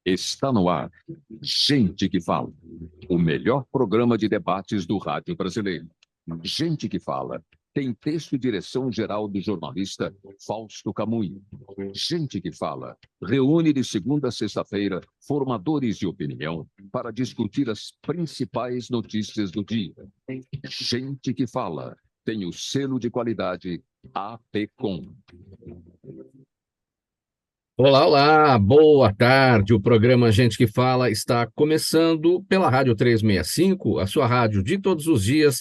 Está no ar. Gente que Fala. O melhor programa de debates do rádio brasileiro. Gente que Fala. Tem texto e direção geral do jornalista Fausto Camunho. Gente que Fala. Reúne de segunda a sexta-feira formadores de opinião para discutir as principais notícias do dia. Gente que Fala. Tem o selo de qualidade APCOM. Olá, olá, boa tarde. O programa Gente que Fala está começando pela Rádio 365, a sua rádio de todos os dias.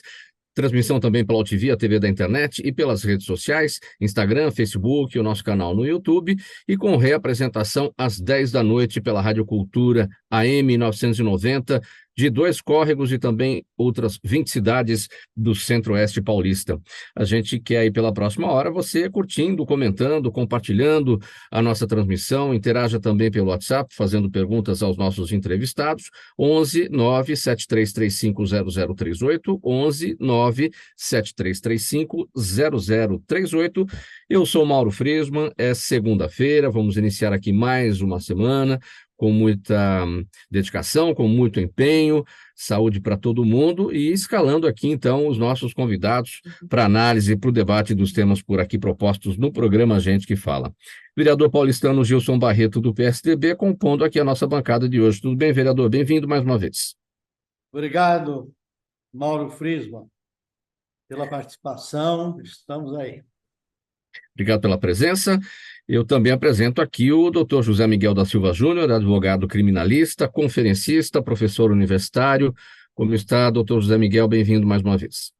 Transmissão também pela UTV, a TV da internet e pelas redes sociais, Instagram, Facebook, o nosso canal no YouTube e com reapresentação às 10 da noite pela Rádio Cultura AM 990, de Dois Córregos e também outras 20 cidades do Centro-Oeste paulista. A gente quer aí pela próxima hora você curtindo, comentando, compartilhando a nossa transmissão, interaja também pelo WhatsApp, fazendo perguntas aos nossos entrevistados, 11 97335 0038, 11 97335 0038. Eu sou Mauro Friesman, é segunda-feira, vamos iniciar aqui mais uma semana com muita dedicação, com muito empenho, saúde para todo mundo e escalando aqui então os nossos convidados para análise, para o debate dos temas por aqui propostos no programa Gente que Fala. Vereador paulistano Gilson Barreto, do PSDB, compondo aqui a nossa bancada de hoje. Tudo bem, vereador? Bem-vindo mais uma vez. Obrigado, Mauro Friesman, pela participação. Estamos aí. Obrigado pela presença. Eu também apresento aqui o Dr. José Miguel da Silva Júnior, advogado criminalista, conferencista, professor universitário. Como está, Dr. José Miguel? Bem-vindo mais uma vez.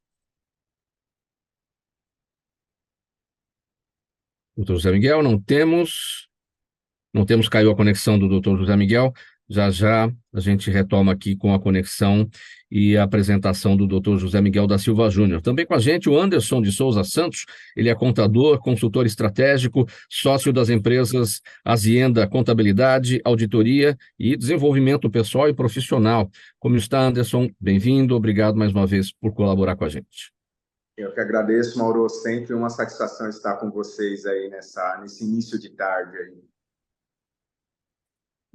Dr. José Miguel, não temos, caiu a conexão do Dr. José Miguel. Já já a gente retoma aqui com a conexão e a apresentação do Dr. José Miguel da Silva Júnior. Também com a gente o Anderson de Souza Santos, ele é contador, consultor estratégico, sócio das empresas Azienda Contabilidade, Auditoria e Desenvolvimento Pessoal e Profissional. Como está, Anderson? Bem-vindo, obrigado mais uma vez por colaborar com a gente. Eu que agradeço, Mauro, sempre uma satisfação estar com vocês aí nesse início de tarde aí.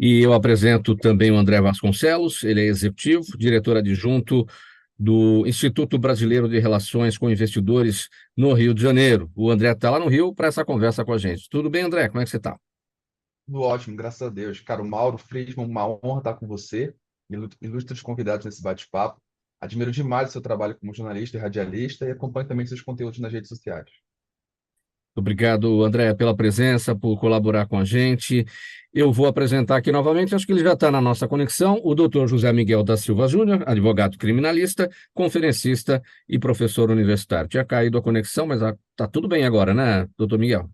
E eu apresento também o André Vasconcelos, ele é executivo, diretor adjunto do Instituto Brasileiro de Relações com Investidores no Rio de Janeiro. O André está lá no Rio para essa conversa com a gente. Tudo bem, André? Como é que você está? Tudo ótimo, graças a Deus. Cara, o Mauro Friesman, uma honra estar com você, ilustres convidados nesse bate-papo. Admiro demais o seu trabalho como jornalista e radialista e acompanho também seus conteúdos nas redes sociais. Obrigado, André, pela presença, por colaborar com a gente. Eu vou apresentar aqui novamente, acho que ele já está na nossa conexão, o doutor José Miguel da Silva Júnior, advogado criminalista, conferencista e professor universitário. Tinha caído a conexão, mas está tudo bem agora, né, doutor Miguel?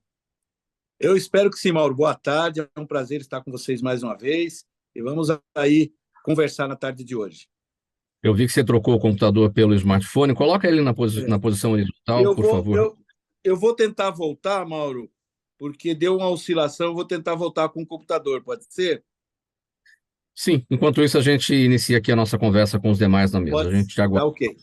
Eu espero que sim, Mauro. Boa tarde, é um prazer estar com vocês mais uma vez e vamos aí conversar na tarde de hoje. Eu vi que você trocou o computador pelo smartphone, coloca ele na posição horizontal, por favor. Eu vou tentar voltar, Mauro, porque deu uma oscilação, eu vou tentar voltar com o computador, pode ser? Sim, enquanto isso a gente inicia aqui a nossa conversa com os demais na mesa. A gente já aguarda. Tá ok.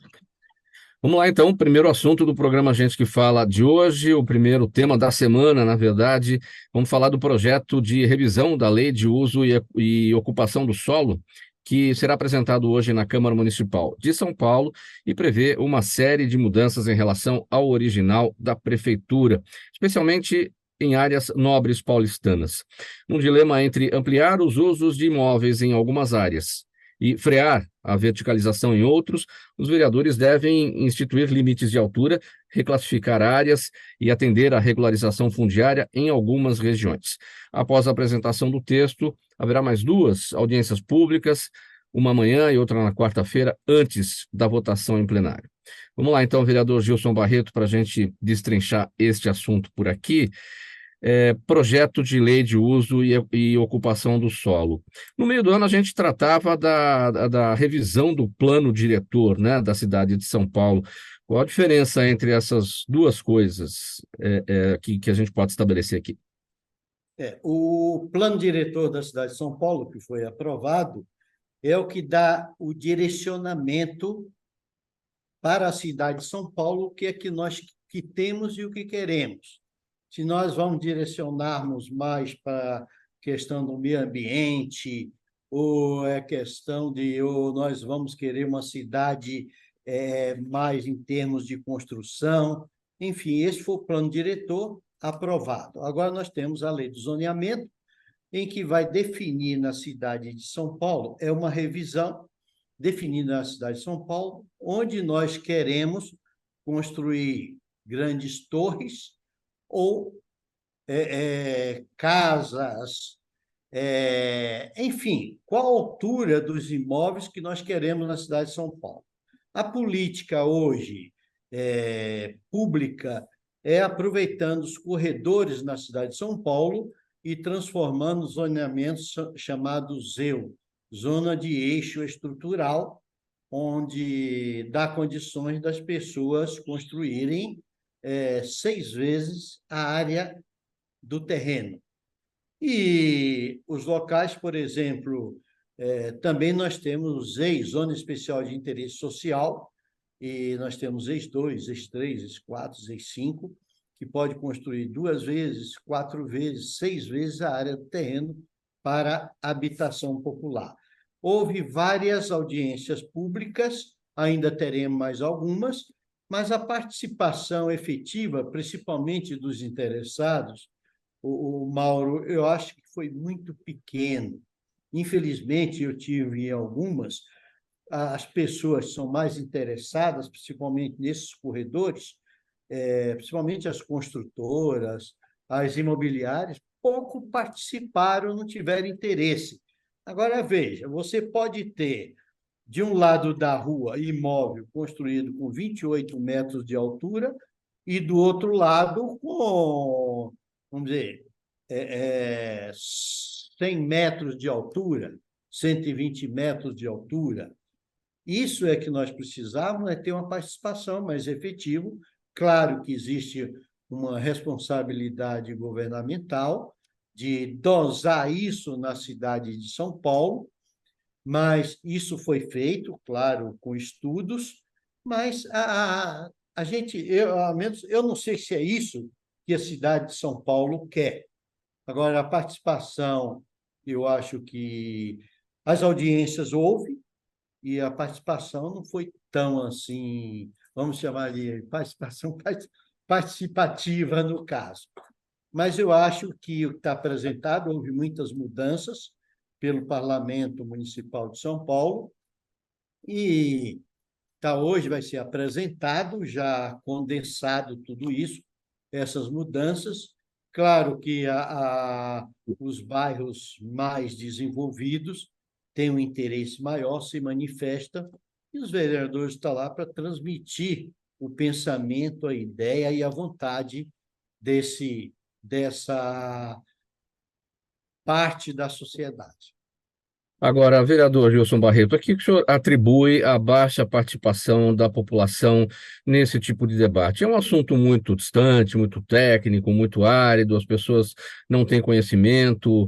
Vamos lá, então, o primeiro assunto do programa Gente que Fala de hoje, o primeiro tema da semana, na verdade, vamos falar do projeto de revisão da Lei de Uso e Ocupação do Solo, que será apresentado hoje na Câmara Municipal de São Paulo e prevê uma série de mudanças em relação ao original da Prefeitura, especialmente em áreas nobres paulistanas. Um dilema entre ampliar os usos de imóveis em algumas áreas e frear a verticalização em outros, os vereadores devem instituir limites de altura, reclassificar áreas e atender à regularização fundiária em algumas regiões. Após a apresentação do texto, haverá mais duas audiências públicas, uma amanhã e outra na quarta-feira, antes da votação em plenário. Vamos lá, então, vereador Gilson Barreto, para a gente destrinchar este assunto por aqui. Projeto de lei de uso e ocupação do solo. No meio do ano, a gente tratava da revisão do plano diretor, né, da cidade de São Paulo. Qual a diferença entre essas duas coisas que a gente pode estabelecer aqui? O plano diretor da cidade de São Paulo, que foi aprovado, é o que dá o direcionamento para a cidade de São Paulo, o que é que nós que temos e o que queremos. Se nós vamos direcionarmos mais para questão do meio ambiente, ou é questão de ou nós vamos querer uma cidade mais em termos de construção. Enfim, esse foi o plano diretor aprovado. Agora nós temos a lei do zoneamento, em que vai definir na cidade de São Paulo, é uma revisão definida na cidade de São Paulo, onde nós queremos construir grandes torres ou casas, enfim, qual a altura dos imóveis que nós queremos na cidade de São Paulo. A política hoje pública é aproveitando os corredores na cidade de São Paulo e transformando os zoneamentos chamados ZEU, Zona de Eixo Estrutural, onde dá condições das pessoas construírem 6 vezes a área do terreno. E os locais, por exemplo, também nós temos ZEI, Zona Especial de Interesse Social, e nós temos ZEIs 2, ZEIs 3, ZEIs 4, ZEIs 5, que pode construir 2 vezes, 4 vezes, 6 vezes a área do terreno para habitação popular. Houve várias audiências públicas, ainda teremos mais algumas, mas a participação efetiva, principalmente dos interessados, o Mauro, eu acho que foi muito pequeno. Infelizmente, eu tive algumas, as pessoas são mais interessadas, principalmente nesses corredores, principalmente as construtoras, as imobiliárias, pouco participaram, não tiveram interesse. Agora, veja, você pode ter, de um lado da rua, imóvel construído com 28 metros de altura e, do outro lado, com, vamos dizer, 100 metros de altura, 120 metros de altura. Isso é que nós precisávamos, é ter uma participação mais efetiva. Claro que existe uma responsabilidade governamental de dosar isso na cidade de São Paulo, mas isso foi feito, claro, com estudos, mas a gente, ao menos, eu não sei se é isso que a cidade de São Paulo quer. Agora, a participação, eu acho que as audiências houve, e a participação não foi tão assim, vamos chamar de participação participativa no caso. Mas eu acho que o que está apresentado, houve muitas mudanças pelo Parlamento Municipal de São Paulo, e hoje vai ser apresentado, já condensado tudo isso, essas mudanças. Claro que os bairros mais desenvolvidos têm um interesse maior, se manifesta, e os vereadores estão lá para transmitir o pensamento, a ideia e a vontade dessa parte da sociedade. Agora, vereador Gilson Barreto, a que o senhor atribui a baixa participação da população nesse tipo de debate? É um assunto muito distante, muito técnico, muito árido, as pessoas não têm conhecimento,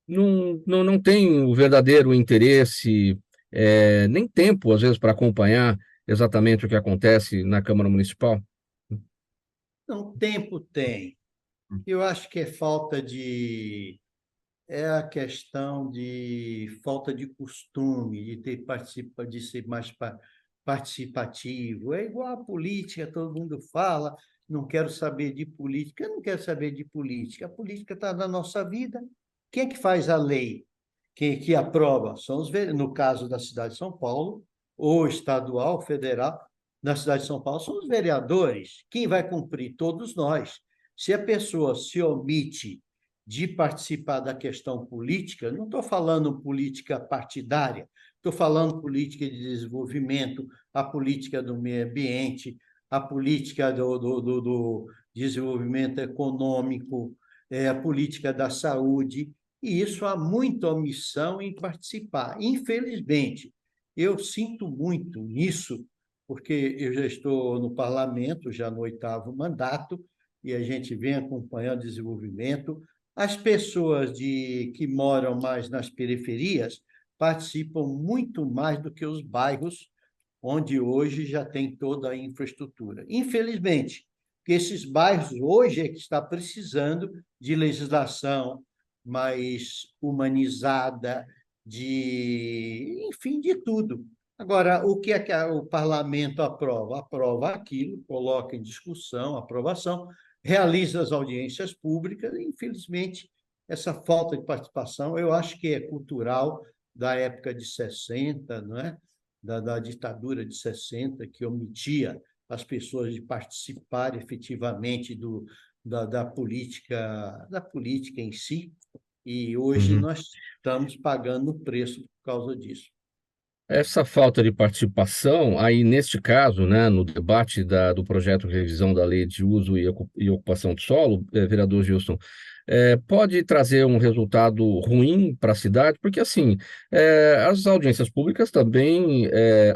não têm o verdadeiro interesse, nem tempo, às vezes, para acompanhar exatamente o que acontece na Câmara Municipal? Não, tempo tem. Eu acho que é a questão de falta de costume, de ser mais participativo. É igual a política, todo mundo fala, não quero saber de política. Eu não quero saber de política. A política está na nossa vida. Quem é que faz a lei? Que aprova? São no caso da cidade de São Paulo, ou estadual, federal, na cidade de São Paulo, são os vereadores. Quem vai cumprir? Todos nós. Se a pessoa se omite de participar da questão política, não estou falando política partidária, estou falando política de desenvolvimento, a política do meio ambiente, a política do desenvolvimento econômico, a política da saúde, e isso há muita omissão em participar. Infelizmente, eu sinto muito nisso, porque eu já estou no parlamento, já no 8º mandato, e a gente vem acompanhando o desenvolvimento. As pessoas que moram mais nas periferias participam muito mais do que os bairros, onde hoje já tem toda a infraestrutura. Infelizmente, porque esses bairros hoje é que está precisando de legislação mais humanizada, enfim, de tudo. Agora, o que é que o parlamento aprova? Aprova aquilo, coloca em discussão, aprovação, realiza as audiências públicas, e, infelizmente, essa falta de participação, eu acho que é cultural da época de 60, não é? Da ditadura de 60, que omitia as pessoas de participar efetivamente da política em si, e hoje Uhum. nós estamos pagando o preço por causa disso. Essa falta de participação, aí neste caso, né, no debate do projeto de revisão da Lei de Uso e Ocupação do Solo, vereador Gilson, pode trazer um resultado ruim para a cidade, porque assim, as audiências públicas também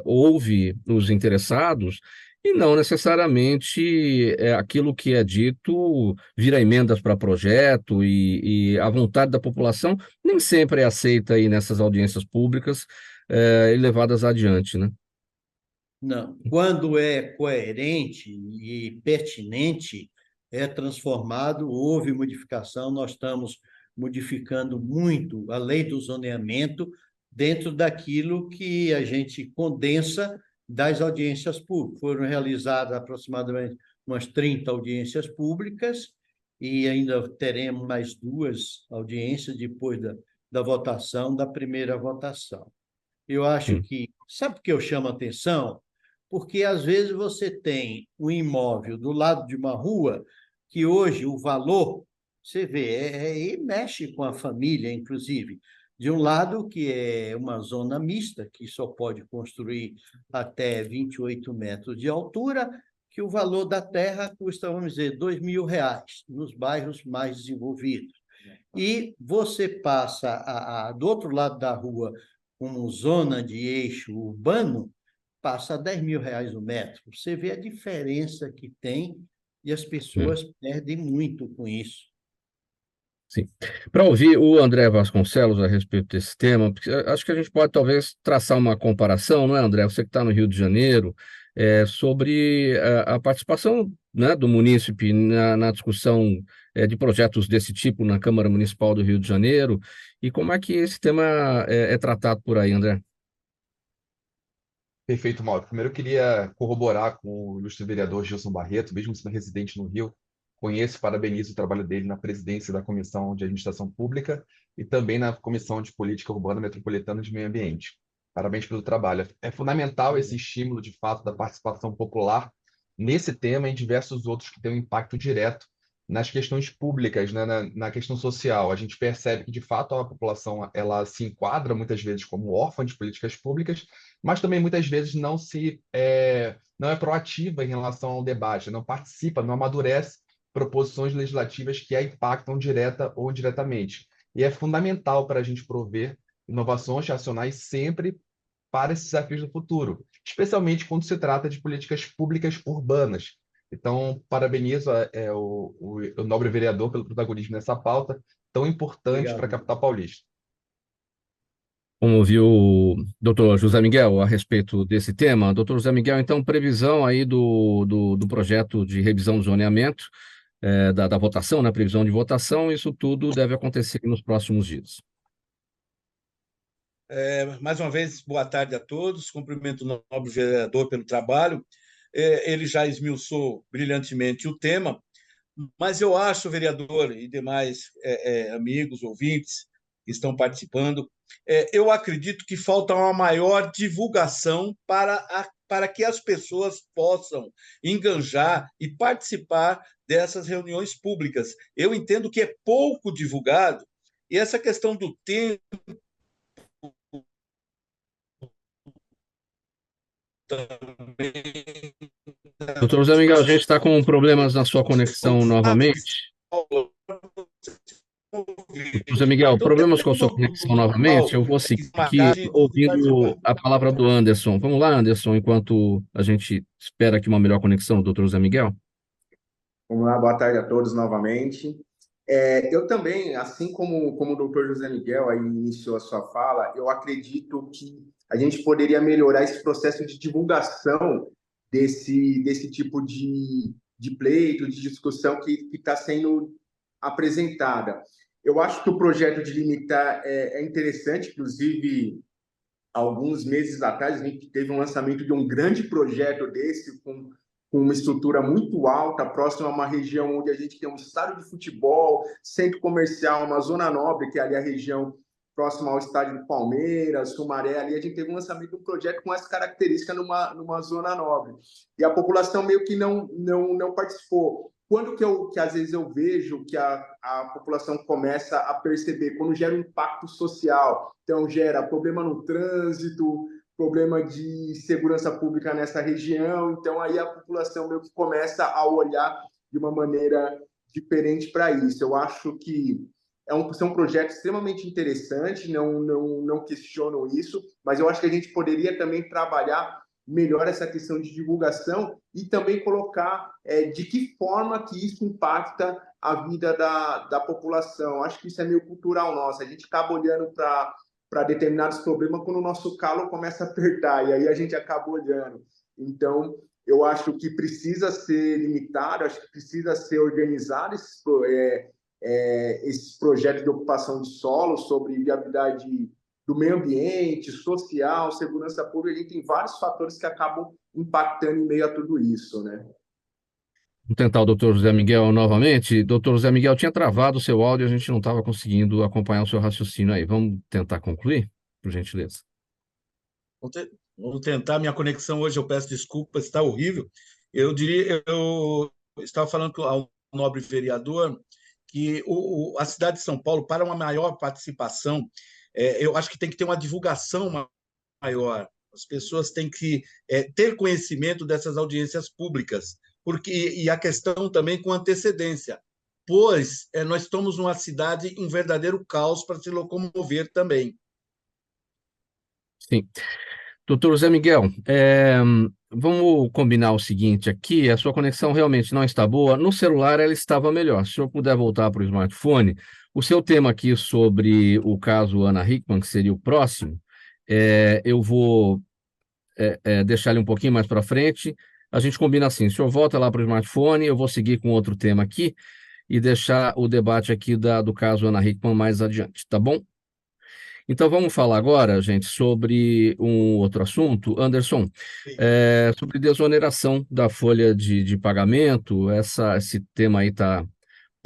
ouve os interessados e não necessariamente aquilo que é dito vira emendas para projeto e a vontade da população nem sempre é aceita aí nessas audiências públicas e levadas adiante, né? Não, quando é coerente e pertinente, é transformado, houve modificação, nós estamos modificando muito a lei do zoneamento dentro daquilo que a gente condensa das audiências públicas. Foram realizadas aproximadamente umas 30 audiências públicas e ainda teremos mais 2 audiências depois da votação, da primeira votação. Eu acho Sim. que, sabe por que eu chamo a atenção? Porque às vezes você tem um imóvel do lado de uma rua que hoje o valor, você vê, e mexe com a família, inclusive. De um lado, que é uma zona mista, que só pode construir até 28 metros de altura, que o valor da terra custa, vamos dizer, R$ 2.000 nos bairros mais desenvolvidos. E você passa do outro lado da rua, como zona de eixo urbano, passa a R$ 10.000 o metro. Você vê a diferença que tem e as pessoas perdem muito com isso. Sim. Para ouvir o André Vasconcelos a respeito desse tema, porque acho que a gente pode talvez traçar uma comparação, não é, André? Você que está no Rio de Janeiro, sobre a participação, né, do munícipe na discussão de projetos desse tipo na Câmara Municipal do Rio de Janeiro, e como é que esse tema é tratado por aí, André? Perfeito, Mauro. Primeiro eu queria corroborar com o ilustre vereador Gilson Barreto, mesmo sendo residente no Rio, conheço e parabenizo o trabalho dele na presidência da Comissão de Administração Pública e também na Comissão de Política Urbana Metropolitana de Meio Ambiente. Parabéns pelo trabalho. É fundamental esse estímulo, de fato, da participação popular nesse tema e em diversos outros que têm um impacto direto nas questões públicas, né, na questão social. A gente percebe que, de fato, a população ela se enquadra muitas vezes como órfã de políticas públicas, mas também muitas vezes não é proativa em relação ao debate, não participa, não amadurece proposições legislativas que a impactam direta ou indiretamente. E é fundamental para a gente prover inovações racionais sempre para esses desafios do futuro, especialmente quando se trata de políticas públicas urbanas. Então, parabenizo o nobre vereador pelo protagonismo nessa pauta tão importante para a Obrigado. capital paulista. Vamos ouvir o doutor José Miguel a respeito desse tema. Doutor José Miguel, então, previsão aí do projeto de revisão do zoneamento, da votação, né, previsão de votação, isso tudo deve acontecer nos próximos dias. Mais uma vez, boa tarde a todos. Cumprimento o nobre vereador pelo trabalho. Ele já esmiuçou brilhantemente o tema, mas eu acho, vereador e demais amigos, ouvintes que estão participando, eu acredito que falta uma maior divulgação para que as pessoas possam enganjar e participar dessas reuniões públicas. Eu entendo que é pouco divulgado, e essa questão do tempo também. Doutor José Miguel, a gente está com problemas na sua conexão novamente. José Miguel, Então, problemas com a sua dependendo conexão novamente, eu vou seguir aqui ouvindo a palavra do Anderson. Vamos lá, Anderson, enquanto a gente espera aqui uma melhor conexão do doutor José Miguel. Vamos lá, boa tarde a todos novamente. Eu também, assim como o doutor José Miguel aí iniciou a sua fala, eu acredito que a gente poderia melhorar esse processo de divulgação desse tipo de de pleito, de discussão que está sendo apresentada. Eu acho que o projeto de limitar é interessante, inclusive, alguns meses atrás, a gente teve um lançamento de um grande projeto desse, com uma estrutura muito alta, próximo a uma região onde a gente tem um estádio de futebol, centro comercial, uma zona nobre, que é ali a região próxima ao estádio do Palmeiras, Sumaré, ali a gente teve um lançamento de um projeto com essa característica numa zona nobre. E a população meio que não participou. Quando que às vezes eu vejo que a população começa a perceber, quando gera um impacto social, então gera problema no trânsito, problema de segurança pública nessa região, então aí a população meio que começa a olhar de uma maneira diferente para isso. Eu acho que são projetos extremamente interessantes, não questiono isso, mas eu acho que a gente poderia também trabalhar melhor essa questão de divulgação e também colocar de que forma que isso impacta a vida da população. Acho que isso é meio cultural nosso, a gente acaba olhando para determinados problemas quando o nosso calo começa a apertar, e aí a gente acaba olhando. Então, eu acho que precisa ser limitado, acho que precisa ser organizado esses projetos de ocupação de solo, sobre viabilidade do meio ambiente, social, segurança pública. A gente tem vários fatores que acabam impactando em meio a tudo isso, né? Vamos tentar o doutor José Miguel novamente. Doutor José Miguel, tinha travado o seu áudio e a gente não estava conseguindo acompanhar o seu raciocínio aí. Vamos tentar concluir, por gentileza? Vamos tentar. Minha conexão hoje, eu peço desculpas, está horrível. Eu estava falando ao nobre vereador que a cidade de São Paulo, para uma maior participação, eu acho que tem que ter uma divulgação maior. As pessoas têm que ter conhecimento dessas audiências públicas, e a questão também com antecedência, pois nós estamos numa cidade um verdadeiro caos para se locomover também. Sim. Doutor José Miguel, vamos combinar o seguinte aqui, a sua conexão realmente não está boa, no celular ela estava melhor, se o senhor puder voltar para o smartphone, o seu tema aqui sobre o caso Ana Hickman, que seria o próximo, eu vou deixar ele um pouquinho mais para frente, a gente combina assim, o senhor volta lá para o smartphone, eu vou seguir com outro tema aqui e deixar o debate aqui do caso Ana Hickman mais adiante, tá bom? Então, vamos falar agora, gente, sobre um outro assunto. Anderson, sobre desoneração da folha de pagamento, esse tema aí está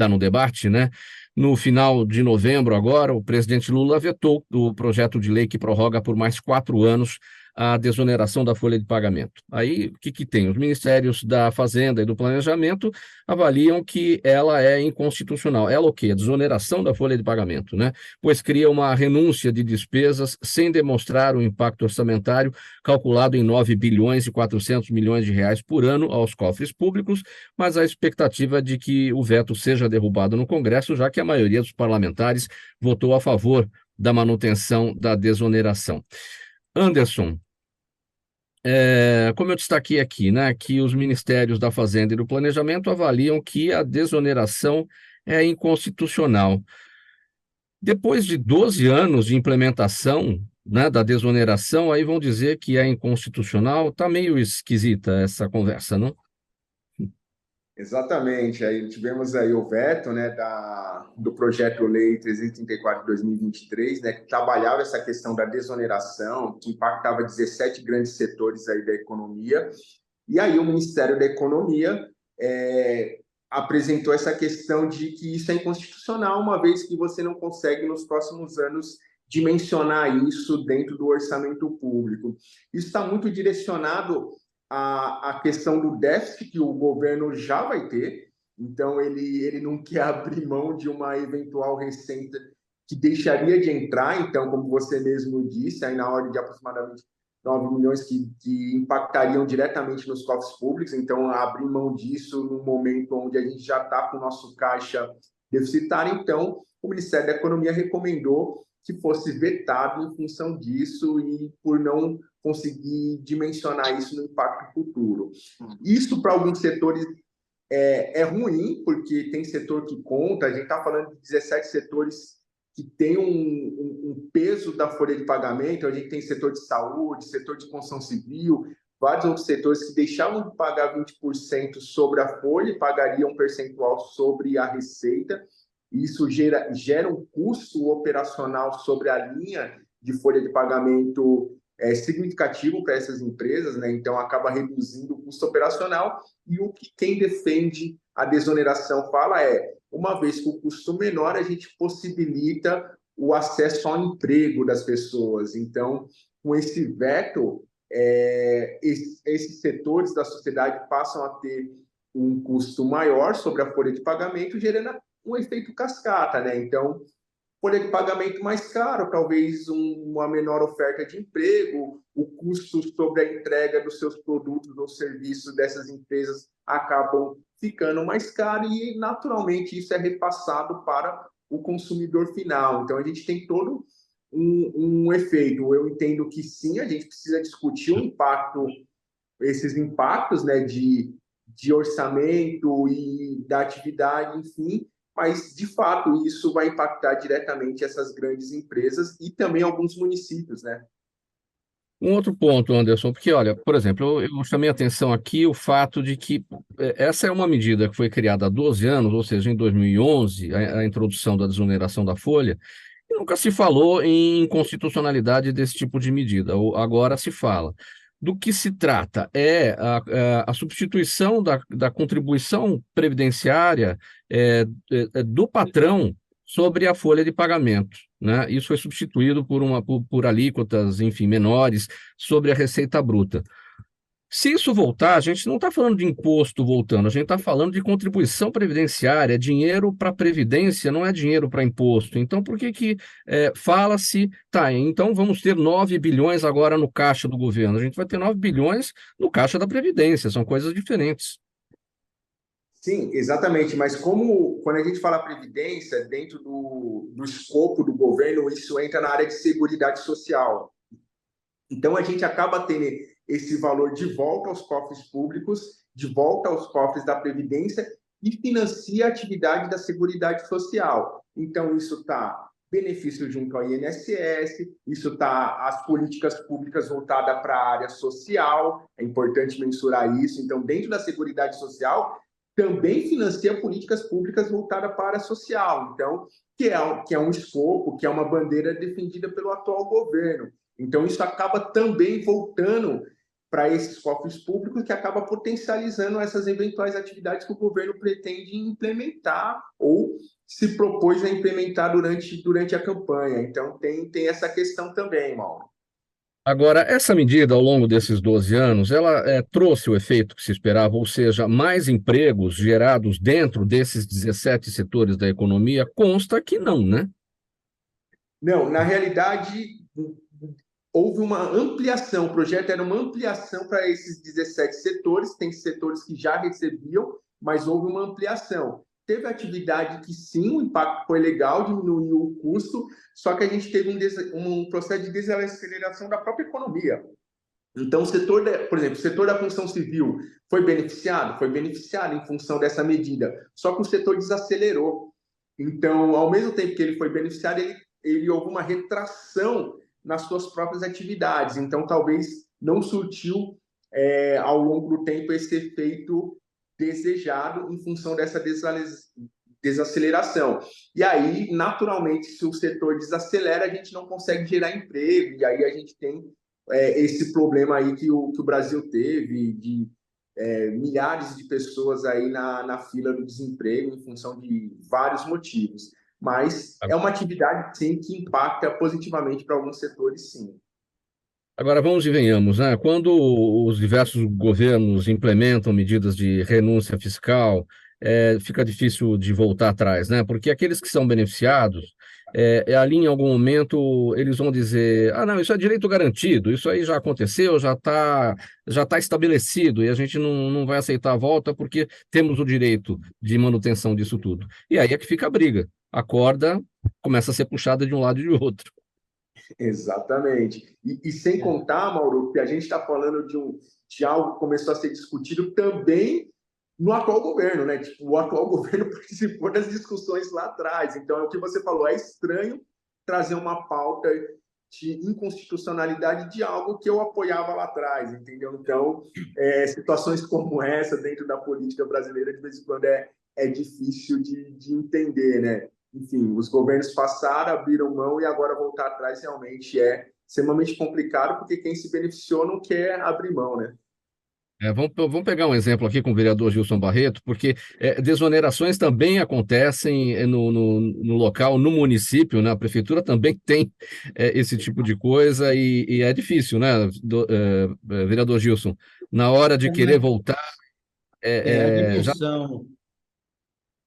no debate, né? No final de novembro, agora, o presidente Lula vetou o projeto de lei que prorroga por mais 4 anos a desoneração da folha de pagamento. Aí, o que tem? Os ministérios da Fazenda e do Planejamento avaliam que ela é inconstitucional. Ela o quê? A desoneração da folha de pagamento, né? Pois cria uma renúncia de despesas sem demonstrar o impacto orçamentário calculado em 9 bilhões e 400 milhões de reais por ano aos cofres públicos, mas a expectativa é de que o veto seja derrubado no Congresso, já que a maioria dos parlamentares votou a favor da manutenção da desoneração. Anderson, como eu destaquei aqui, né, que os ministérios da Fazenda e do Planejamento avaliam que a desoneração é inconstitucional. Depois de 12 anos de implementação, né, da desoneração, aí vão dizer que é inconstitucional. Está meio esquisita essa conversa, não? Exatamente. Aí tivemos aí o veto, né, do projeto-lei 334 de 2023, né, que trabalhava essa questão da desoneração, que impactava 17 grandes setores aí da economia. E aí o Ministério da Economia apresentou essa questão de que isso é inconstitucional, uma vez que você não consegue, nos próximos anos, dimensionar isso dentro do orçamento público. Isso está muito direcionado a questão do déficit que o governo já vai ter, então ele não quer abrir mão de uma eventual receita que deixaria de entrar, então, como você mesmo disse, aí na ordem de aproximadamente 9 milhões que impactariam diretamente nos cofres públicos, então abrir mão disso no momento onde a gente já está com o nosso caixa deficitário. Então, o Ministério da Economia recomendou que fosse vetado em função disso e por não conseguir dimensionar isso no impacto futuro. Isso, para alguns setores, é ruim, porque tem setor que conta, a gente está falando de 17 setores que tem um peso da folha de pagamento, a gente tem setor de saúde, setor de construção civil, vários outros setores que deixavam de pagar 20% sobre a folha e pagariam um percentual sobre a receita. Isso gera um custo operacional sobre a linha de folha de pagamento significativo para essas empresas, né? Então acaba reduzindo o custo operacional, e o que quem defende a desoneração fala uma vez que o custo menor, a gente possibilita o acesso ao emprego das pessoas. Então, com esse veto, esses setores da sociedade passam a ter um custo maior sobre a folha de pagamento, gerando um efeito cascata, né? Então, folha de pagamento mais caro, talvez uma menor oferta de emprego, o custo sobre a entrega dos seus produtos ou serviços dessas empresas acabam ficando mais caro, e naturalmente isso é repassado para o consumidor final. Então a gente tem todo um efeito. Eu entendo que sim, a gente precisa discutir o impacto, esses impactos, né, de orçamento e da atividade, enfim, mas, de fato, isso vai impactar diretamente essas grandes empresas e também alguns municípios, né? Um outro ponto, Anderson, porque, olha, por exemplo, eu chamei a atenção aqui o fato de que essa é uma medida que foi criada há 12 anos, ou seja, em 2011, a introdução da desoneração da folha, e nunca se falou em inconstitucionalidade desse tipo de medida. Agora se fala. Do que se trata a substituição da contribuição previdenciária do patrão sobre a folha de pagamento, né? Isso foi substituído por alíquotas, enfim, menores sobre a receita bruta. Se isso voltar, a gente não está falando de imposto voltando, a gente está falando de contribuição previdenciária, dinheiro para previdência, não é dinheiro para imposto. Então, por que fala-se, então vamos ter 9 bilhões agora no caixa do governo? A gente vai ter 9 bilhões no caixa da Previdência, são coisas diferentes. Sim, exatamente, mas quando a gente fala previdência, dentro do escopo do governo, isso entra na área de seguridade social. Então, a gente acaba tendo esse valor de volta aos cofres públicos, de volta aos cofres da Previdência, e financia a atividade da Seguridade Social. Então, isso está benefício junto ao INSS, isso está as políticas públicas voltadas para a área social, é importante mensurar isso. Então, dentro da Seguridade Social, também financia políticas públicas voltadas para a área social. Então, que é um escopo, que é uma bandeira defendida pelo atual governo. Então, isso acaba também voltando para esses cofres públicos, que acaba potencializando essas eventuais atividades que o governo pretende implementar ou se propôs a implementar durante a campanha. Então, tem essa questão também, Mauro. Agora, essa medida, ao longo desses 12 anos, ela trouxe o efeito que se esperava, ou seja, mais empregos gerados dentro desses 17 setores da economia? Consta que não, né? Não, na realidade, houve uma ampliação, o projeto era uma ampliação para esses 17 setores, tem setores que já recebiam, mas houve uma ampliação. Teve atividade que sim, o impacto foi legal, diminuiu o custo, só que a gente teve um processo de desaceleração da própria economia. Então, por exemplo, o setor da construção civil foi beneficiado em função dessa medida, só que o setor desacelerou. Então, ao mesmo tempo que ele foi beneficiado, ele houve uma retração nas suas próprias atividades. Então, talvez não surtiu ao longo do tempo esse efeito desejado em função dessa desaceleração. E aí, naturalmente, se o setor desacelera, a gente não consegue gerar emprego, e aí a gente tem esse problema aí que o Brasil teve, de milhares de pessoas aí na fila do desemprego em função de vários motivos. Mas é uma atividade, sim, que impacta positivamente para alguns setores, sim. Agora, vamos e venhamos, né? Quando os diversos governos implementam medidas de renúncia fiscal, fica difícil de voltar atrás, né? Porque aqueles que são beneficiados, ali em algum momento eles vão dizer, não, isso é direito garantido, isso aí já aconteceu, já tá estabelecido, e a gente não vai aceitar a volta porque temos o direito de manutenção disso tudo. E aí é que fica a briga. A corda começa a ser puxada de um lado e de outro. Exatamente. E sem contar, Mauro, que a gente está falando de algo que começou a ser discutido também no atual governo, né? Tipo, o atual governo participou das discussões lá atrás. Então, é o que você falou, é estranho trazer uma pauta de inconstitucionalidade de algo que eu apoiava lá atrás, entendeu? Então, situações como essa dentro da política brasileira, de vez em quando, é difícil de entender, né? Enfim, os governos passaram, abriram mão e agora voltar atrás realmente é extremamente complicado, porque quem se beneficiou não quer abrir mão, né? Vamos pegar um exemplo aqui com o vereador Gilson Barreto, porque desonerações também acontecem no local, no município, né? A prefeitura também tem esse tipo de coisa e é difícil, né, vereador Gilson? Na hora de querer voltar,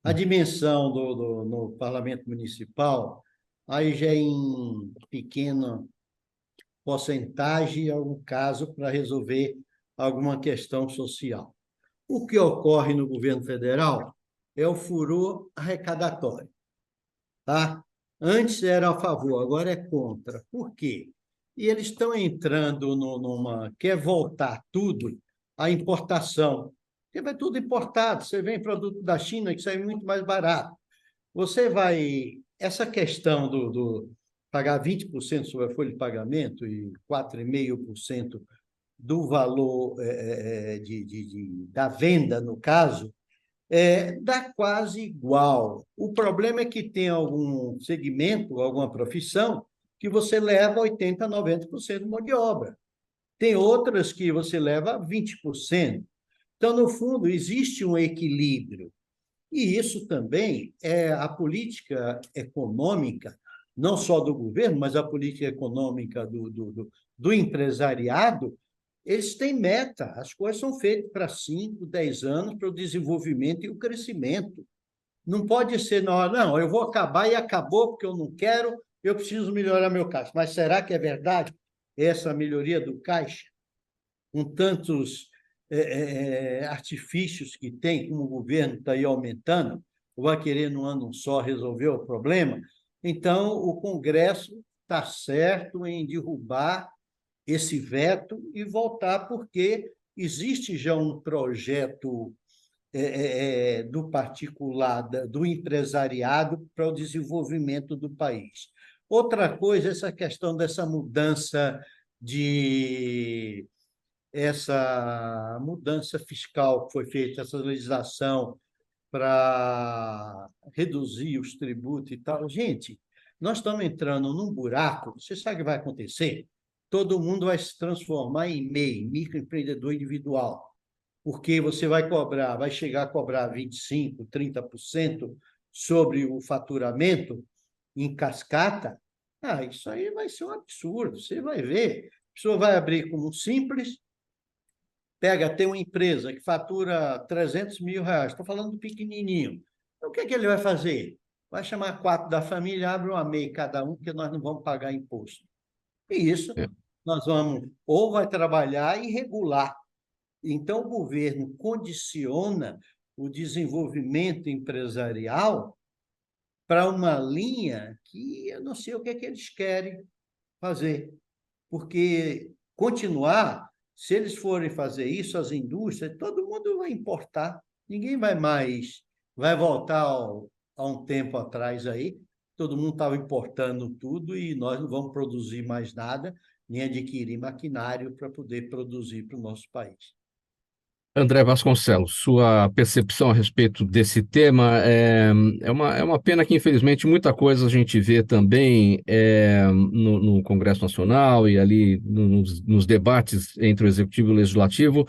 A já... dimensão no parlamento municipal, aí já é em pequena porcentagem, algum caso, para resolver alguma questão social. O que ocorre no governo federal é o furor arrecadatório, tá? Antes era a favor, agora é contra. Por quê? E eles estão entrando quer voltar tudo à importação, porque vai tudo importado. Você vem produto da China que sai muito mais barato. Essa questão do pagar 20% sobre a folha de pagamento e 4,5% do valor da venda, no caso, dá quase igual. O problema é que tem algum segmento, alguma profissão, que você leva 80%, 90% de mão de obra. Tem outras que você leva 20%. Então, no fundo, existe um equilíbrio. E isso também é a política econômica, não só do governo, mas a política econômica do empresariado. Eles têm meta, as coisas são feitas para 5, 10 anos para o desenvolvimento e o crescimento. Não pode ser na hora, não, eu vou acabar e acabou porque eu não quero, eu preciso melhorar meu caixa. Mas será que é verdade essa melhoria do caixa? Com tantos artifícios que tem, como o governo está aí aumentando, vai querer num ano só resolver o problema? Então, o Congresso está certo em derrubar esse veto e voltar, porque existe já um projeto do particular, do empresariado para o desenvolvimento do país. Outra coisa, essa questão dessa mudança fiscal que foi feita, essa legislação para reduzir os tributos e tal. Gente, nós estamos entrando num buraco, você sabe o que vai acontecer? Todo mundo vai se transformar em MEI, microempreendedor individual, porque você vai chegar a cobrar 25%, 30% sobre o faturamento em cascata. Isso aí vai ser um absurdo, você vai ver. A pessoa vai abrir como simples, tem uma empresa que fatura 300 mil reais, estou falando do pequenininho. Então, o que ele vai fazer? Vai chamar 4 da família, abre uma MEI cada um, porque nós não vamos pagar imposto. E isso nós vamos, ou vai trabalhar e regular. Então, o governo condiciona o desenvolvimento empresarial para uma linha que eu não sei o que eles querem fazer. Porque continuar, se eles forem fazer isso, as indústrias, todo mundo vai importar. Ninguém vai voltar a um tempo atrás aí, todo mundo estava importando tudo e nós não vamos produzir mais nada, nem adquirir maquinário para poder produzir para o nosso país. André Vasconcelos, sua percepção a respeito desse tema é uma pena que, infelizmente, muita coisa a gente vê também no Congresso Nacional e ali nos debates entre o Executivo e o Legislativo,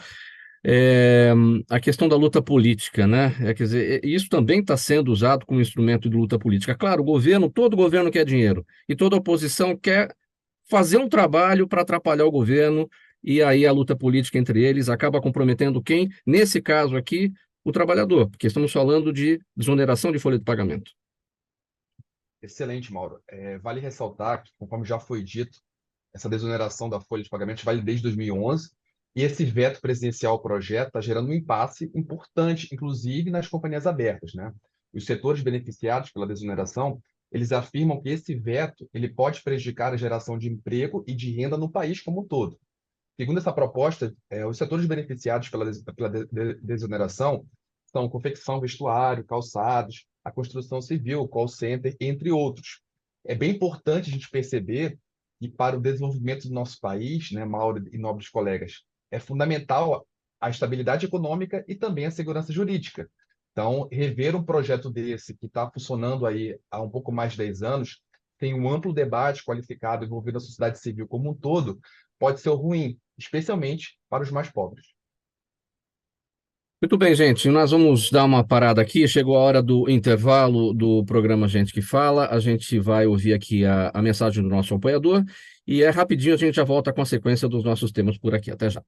a questão da luta política, né? Quer dizer, isso também está sendo usado como instrumento de luta política. Claro, todo governo quer dinheiro e toda oposição quer fazer um trabalho para atrapalhar o governo. E aí a luta política entre eles acaba comprometendo quem? Nesse caso aqui, o trabalhador, porque estamos falando de desoneração de folha de pagamento. Excelente, Mauro. Vale ressaltar que, conforme já foi dito, essa desoneração da folha de pagamento vale desde 2011, e esse veto presidencial ao projeto está gerando um impasse importante, inclusive nas companhias abertas, né? Os setores beneficiados pela desoneração, eles afirmam que esse veto ele pode prejudicar a geração de emprego e de renda no país como um todo. Segundo essa proposta, os setores beneficiados pela desoneração são confecção, vestuário, calçados, a construção civil, call center, entre outros. É bem importante a gente perceber e para o desenvolvimento do nosso país, né, Mauro e nobres colegas, é fundamental a estabilidade econômica e também a segurança jurídica. Então, rever um projeto desse, que está funcionando aí há um pouco mais de 10 anos, tem um amplo debate qualificado envolvendo a sociedade civil como um todo, pode ser ruim, especialmente para os mais pobres. Muito bem, gente. Nós vamos dar uma parada aqui. Chegou a hora do intervalo do programa Gente que Fala. A gente vai ouvir aqui a mensagem do nosso apoiador e rapidinho a gente já volta com a sequência dos nossos temas por aqui. Até já.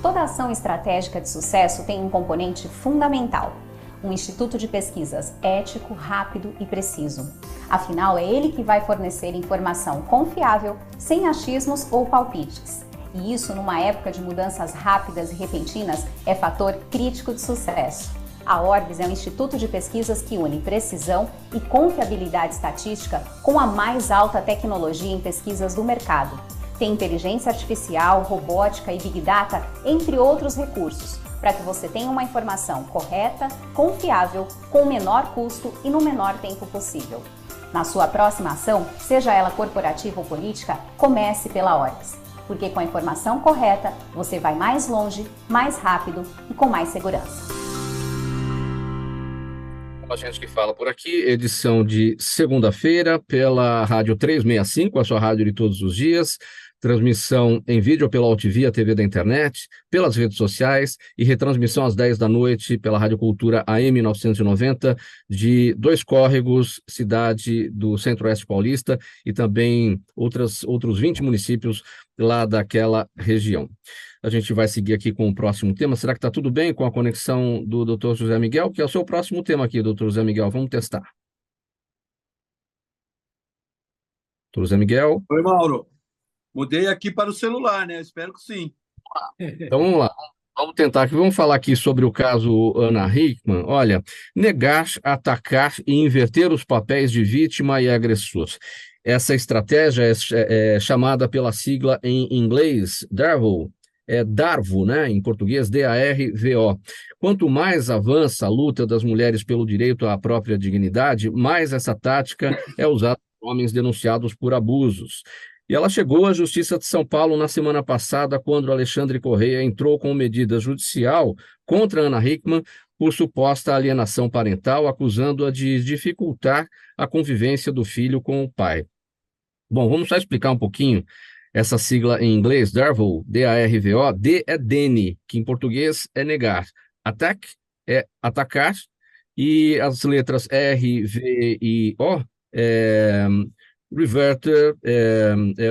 Toda ação estratégica de sucesso tem um componente fundamental: um instituto de pesquisas ético, rápido e preciso. Afinal, é ele que vai fornecer informação confiável, sem achismos ou palpites. E isso, numa época de mudanças rápidas e repentinas, é fator crítico de sucesso. A Orbis é um instituto de pesquisas que une precisão e confiabilidade estatística com a mais alta tecnologia em pesquisas do mercado. Tem inteligência artificial, robótica e Big Data, entre outros recursos, para que você tenha uma informação correta, confiável, com o menor custo e no menor tempo possível. Na sua próxima ação, seja ela corporativa ou política, comece pela Orbis. Porque com a informação correta, você vai mais longe, mais rápido e com mais segurança. A gente que fala por aqui, edição de segunda-feira pela Rádio 365, a sua rádio de todos os dias, transmissão em vídeo pela Altvia, TV da internet, pelas redes sociais e retransmissão às 10 da noite pela Rádio Cultura AM 990 de Dois Córregos, cidade do Centro-Oeste Paulista e também outros 20 municípios lá daquela região. A gente vai seguir aqui com o próximo tema. Será que está tudo bem com a conexão do Dr. José Miguel? Que é o seu próximo tema aqui, Dr. José Miguel. Vamos testar. Dr. José Miguel. Oi, Mauro. Mudei aqui para o celular, né? Espero que sim. Então vamos lá. Vamos tentar aqui. Vamos falar aqui sobre o caso Ana Hickman. Olha, negar, atacar e inverter os papéis de vítima e agressor. Essa estratégia é chamada pela sigla em inglês DARVO. É DARVO, né? Em português, DARVO. Quanto mais avança a luta das mulheres pelo direito à própria dignidade, mais essa tática é usada por homens denunciados por abusos. E ela chegou à Justiça de São Paulo na semana passada, quando Alexandre Correia entrou com medida judicial contra Ana Hickman por suposta alienação parental, acusando-a de dificultar a convivência do filho com o pai. Bom, vamos só explicar um pouquinho essa sigla em inglês, DARVO, D-A-R-V-O. D é deny, que em português é negar. Attack é atacar, e as letras R, V e O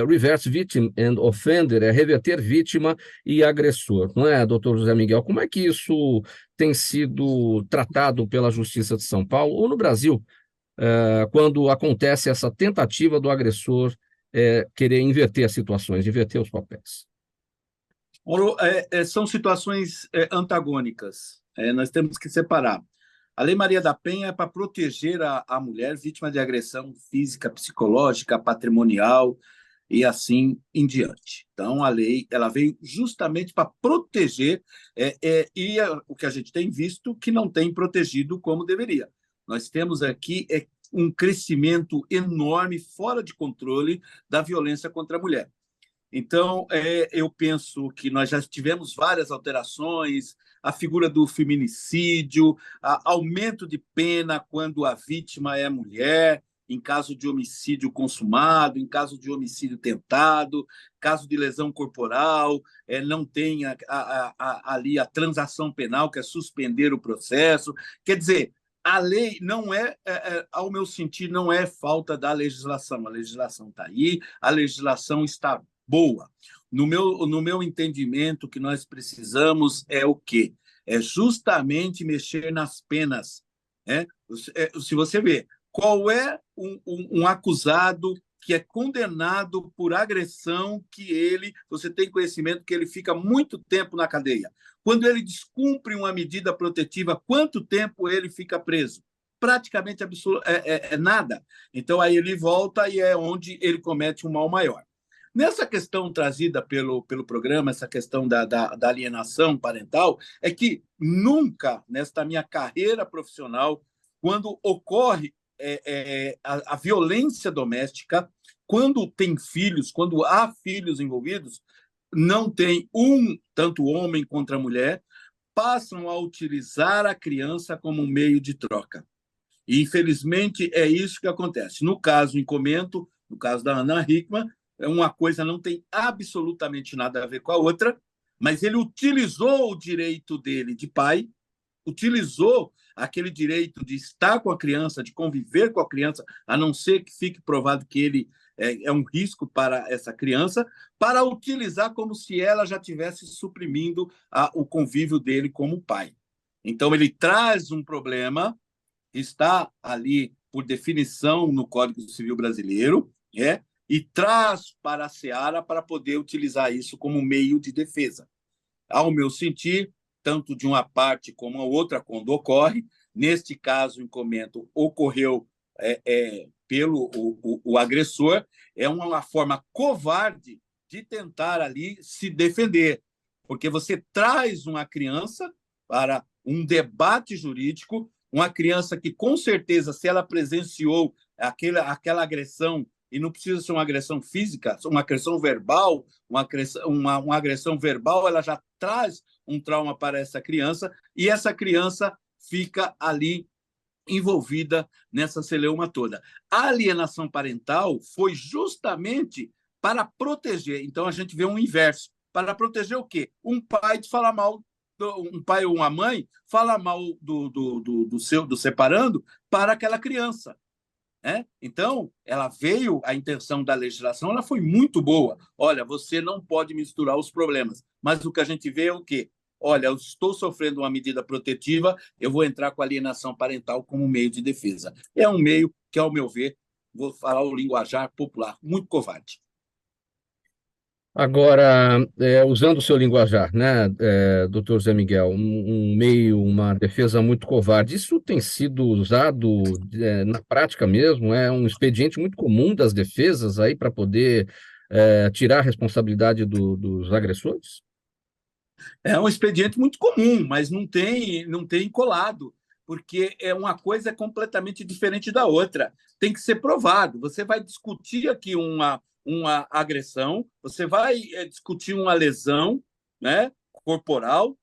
reverse victim and offender, é reverter vítima e agressor, não é, doutor José Miguel? Como é que isso tem sido tratado pela Justiça de São Paulo ou no Brasil, quando acontece essa tentativa do agressor querer inverter as situações, inverter os papéis? São situações antagônicas. Nós temos que separar. A Lei Maria da Penha é para proteger a mulher vítima de agressão física, psicológica, patrimonial e assim em diante. Então, a lei ela veio justamente para proteger, o que a gente tem visto que não tem protegido como deveria. Nós temos aqui um crescimento enorme, fora de controle, da violência contra a mulher. Então, eu penso que nós já tivemos várias alterações, a figura do feminicídio, aumento de pena quando a vítima é mulher, em caso de homicídio consumado, em caso de homicídio tentado, caso de lesão corporal, não tem ali a transação penal, que é suspender o processo. Quer dizer, a lei não ao meu sentir, não é falta da legislação. A legislação está aí, a legislação está boa. No meu entendimento, o que nós precisamos é o quê? É justamente mexer nas penas. Se você vê, qual é um acusado que é condenado por agressão que você tem conhecimento que ele fica muito tempo na cadeia? Quando ele descumpre uma medida protetiva, quanto tempo ele fica preso? Praticamente nada. Então, aí ele volta e é onde ele comete um mal maior. Nessa questão trazida pelo programa, essa questão da alienação parental, é que nunca, nesta minha carreira profissional, quando ocorre a violência doméstica, quando tem filhos, quando há filhos envolvidos, não tem tanto homem contra a mulher, passam a utilizar a criança como um meio de troca. E, infelizmente, é isso que acontece. No caso em comento, no caso da Ana Hickman, uma coisa não tem absolutamente nada a ver com a outra, mas ele utilizou o direito dele de pai, utilizou aquele direito de estar com a criança, de conviver com a criança, a não ser que fique provado que ele é um risco para essa criança, para utilizar como se ela já estivesse suprimindo o convívio dele como pai. Então, ele traz um problema, está ali por definição no Código Civil Brasileiro, e traz para a seara para poder utilizar isso como meio de defesa. Ao meu sentir, tanto de uma parte como a outra, quando ocorre, neste caso, em comento, ocorreu pelo o agressor, é uma forma covarde de tentar ali se defender, porque você traz uma criança para um debate jurídico, uma criança que, com certeza, se ela presenciou aquela agressão, e não precisa ser uma agressão física, uma agressão verbal, uma agressão verbal, ela já traz um trauma para essa criança, e essa criança fica ali envolvida nessa celeuma toda. A alienação parental foi justamente para proteger. Então, a gente vê um inverso. Para proteger o quê? Um pai de falar mal, um pai ou uma mãe fala mal do separando para aquela criança. Então, a intenção da legislação ela foi muito boa. Olha, você não pode misturar os problemas. Mas o que a gente vê é o quê? Olha, eu estou sofrendo uma medida protetiva, eu vou entrar com a alienação parental como meio de defesa. É um meio que, ao meu ver, vou falar o linguajar popular, muito covarde. Agora, usando o seu linguajar, né, doutor Zé Miguel, um meio, uma defesa muito covarde, isso tem sido usado na prática mesmo? É um expediente muito comum das defesas aí para poder tirar a responsabilidade dos agressores? É um expediente muito comum, mas não tem colado, porque uma coisa é completamente diferente da outra. Tem que ser provado. Você vai discutir aqui uma agressão, você vai discutir uma lesão, né, corporal,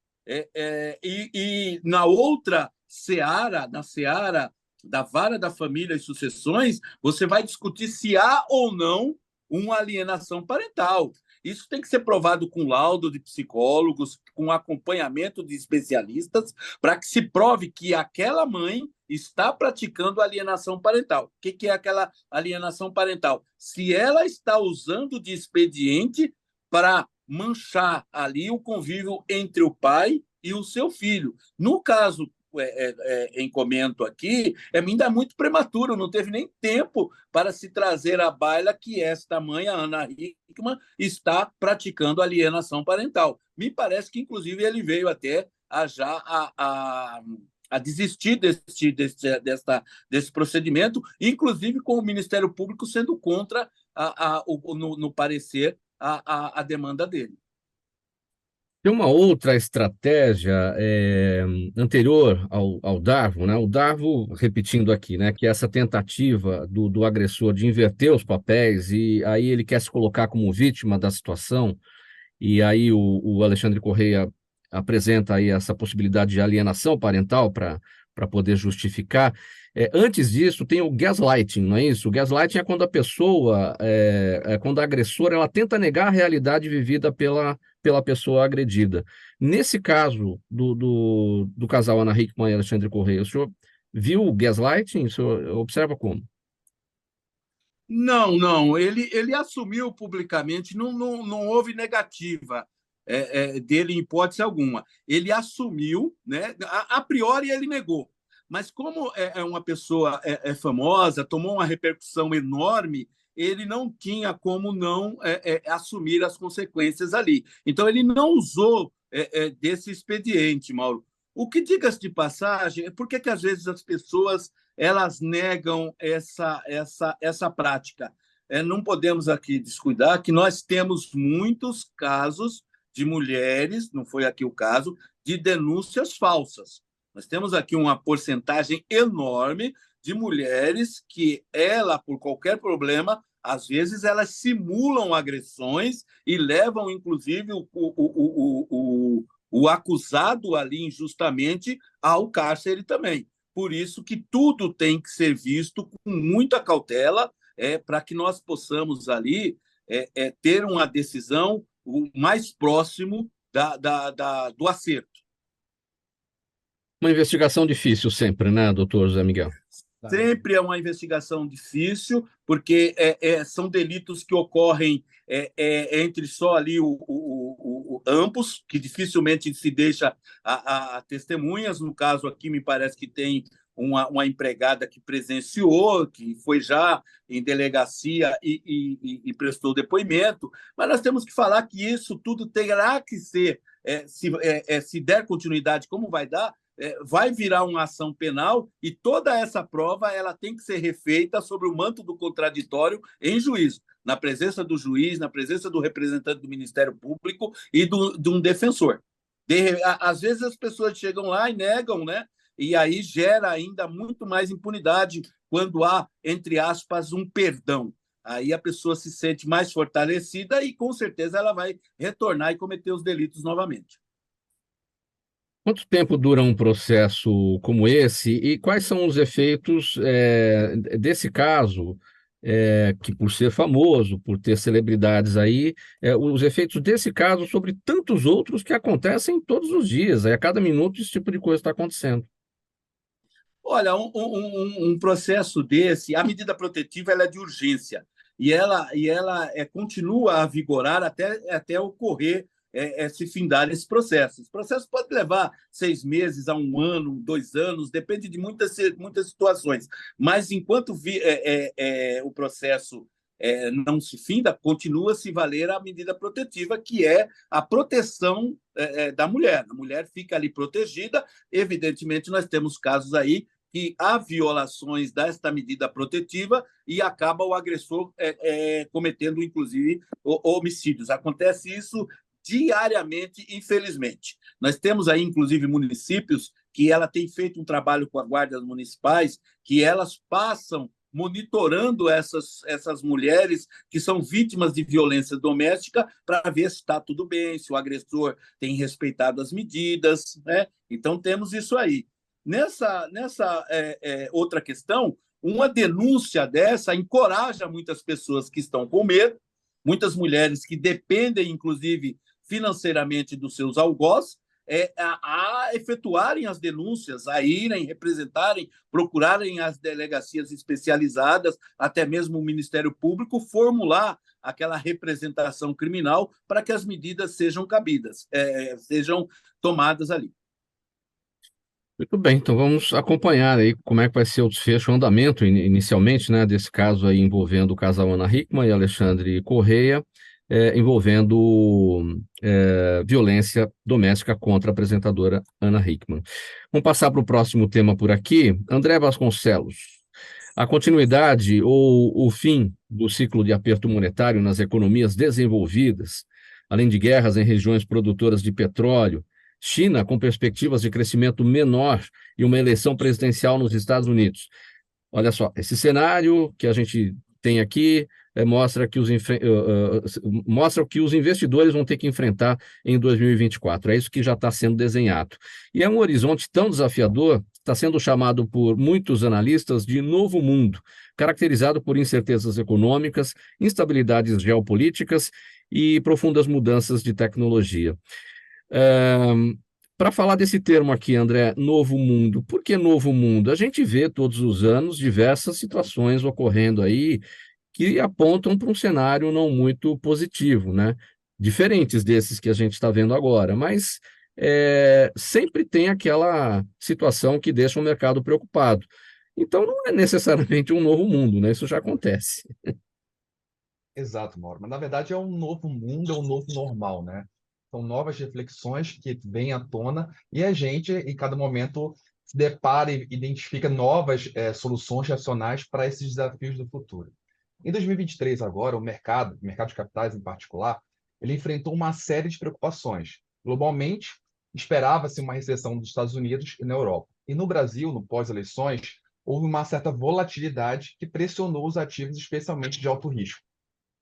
e na outra seara, na seara da vara da família e sucessões, você vai discutir se há ou não uma alienação parental. Isso tem que ser provado com laudo de psicólogos, com acompanhamento de especialistas, para que se prove que aquela mãe está praticando alienação parental. O que é aquela alienação parental? Se ela está usando de expediente para manchar ali o convívio entre o pai e o seu filho. No caso em comento aqui, ainda é muito prematuro, não teve nem tempo para se trazer à baila que esta mãe, a Ana Hickman, está praticando alienação parental. Me parece que, inclusive, ele veio até a desistir desse procedimento, inclusive com o Ministério Público sendo contra, no parecer, a demanda dele. Tem uma outra estratégia anterior ao Darvo, né? O Darvo, repetindo aqui, né, que é essa tentativa do agressor de inverter os papéis, e aí ele quer se colocar como vítima da situação, e aí o Alexandre Correia apresenta aí essa possibilidade de alienação parental para poder justificar. Antes disso, tem o gaslighting, não é isso? O gaslighting é quando a pessoa, quando a agressora, ela tenta negar a realidade vivida pela pessoa agredida. Nesse caso do casal Ana Hickman e Alexandre Correia, o senhor viu o gaslighting? O senhor observa como? Não. Ele assumiu publicamente, não houve negativa dele em hipótese alguma. Ele assumiu, né? A priori ele negou. Mas como é uma pessoa famosa, tomou uma repercussão enorme, ele não tinha como não assumir as consequências ali. Então, ele não usou desse expediente, Mauro. O que, diga-se de passagem, é porque que às vezes as pessoas elas negam essa prática. Não podemos aqui descuidar que nós temos muitos casos de mulheres, não foi aqui o caso, de denúncias falsas. Nós temos aqui uma porcentagem enorme de mulheres que por qualquer problema, às vezes elas simulam agressões e levam, inclusive, o acusado ali injustamente ao cárcere também. Por isso que tudo tem que ser visto com muita cautela, para que nós possamos ali ter uma decisão o mais próximo do acerto. Uma investigação difícil sempre, né, doutor José Miguel? Sempre é uma investigação difícil, porque são delitos que ocorrem entre só ali ambos, que dificilmente se deixa a testemunhas. No caso aqui, me parece que tem uma empregada que presenciou, que foi já em delegacia e prestou depoimento, mas nós temos que falar que isso tudo terá que ser, se der continuidade, como vai dar, vai virar uma ação penal e toda essa prova ela tem que ser refeita sobre o manto do contraditório em juízo, na presença do juiz, na presença do representante do Ministério Público e de um defensor. Às vezes as pessoas chegam lá e negam, né? E aí gera ainda muito mais impunidade quando há, entre aspas, um perdão. Aí a pessoa se sente mais fortalecida e, com certeza, ela vai retornar e cometer os delitos novamente. Quanto tempo dura um processo como esse e quais são os efeitos desse caso, que por ser famoso, por ter celebridades aí, os efeitos desse caso sobre tantos outros que acontecem todos os dias, a cada minuto esse tipo de coisa está acontecendo? Olha, um processo desse, a medida protetiva ela é de urgência e ela continua a vigorar até ocorrer se findar esse processo. Esse processo pode levar 6 meses a 1 ano, 2 anos, depende de muitas situações. Mas enquanto o processo não se finda, continua a se valer a medida protetiva, que é a proteção da mulher. A mulher fica ali protegida. Evidentemente, nós temos casos aí que há violações desta medida protetiva e acaba o agressor cometendo, inclusive, homicídios. Acontece isso diariamente, infelizmente. Nós temos aí, inclusive, municípios que ela tem feito um trabalho com as guardas municipais, que elas passam monitorando essas mulheres que são vítimas de violência doméstica para ver se está tudo bem, se o agressor tem respeitado as medidas, né? Então, temos isso aí. Nessa outra questão, uma denúncia dessa encoraja muitas pessoas que estão com medo, muitas mulheres que dependem, inclusive, financeiramente dos seus algoz, a efetuarem as denúncias, a irem, representarem, procurarem as delegacias especializadas, até mesmo o Ministério Público, formular aquela representação criminal para que as medidas sejam cabidas, sejam tomadas ali. Muito bem, então vamos acompanhar aí como é que vai ser o desfecho, o andamento inicialmente, né, desse caso aí envolvendo o casal Ana Hickman e Alexandre Correia, envolvendo violência doméstica contra a apresentadora Ana Hickman. Vamos passar para o próximo tema por aqui. André Vasconcelos, a continuidade ou o fim do ciclo de aperto monetário nas economias desenvolvidas, além de guerras em regiões produtoras de petróleo, China com perspectivas de crescimento menor e uma eleição presidencial nos Estados Unidos. Olha só, esse cenário que a gente tem aqui mostra que mostra o que os investidores vão ter que enfrentar em 2024. É isso que já está sendo desenhado. E é um horizonte tão desafiador, está sendo chamado por muitos analistas de novo mundo, caracterizado por incertezas econômicas, instabilidades geopolíticas e profundas mudanças de tecnologia. Para falar desse termo aqui, André, novo mundo, por que novo mundo? A gente vê todos os anos diversas situações ocorrendo aí que apontam para um cenário não muito positivo, né? Diferentes desses que a gente está vendo agora, mas sempre tem aquela situação que deixa o mercado preocupado. Então não é necessariamente um novo mundo, né? Isso já acontece. Exato, Mauro. Mas, na verdade, é um novo mundo, é um novo normal, né? São novas reflexões que vêm à tona e a gente, em cada momento, se depara e identifica novas soluções racionais para esses desafios do futuro. Em 2023, agora, o mercado de capitais em particular, ele enfrentou uma série de preocupações. Globalmente, esperava-se uma recessão dos Estados Unidos e na Europa. E no Brasil, no pós-eleições, houve uma certa volatilidade que pressionou os ativos, especialmente de alto risco.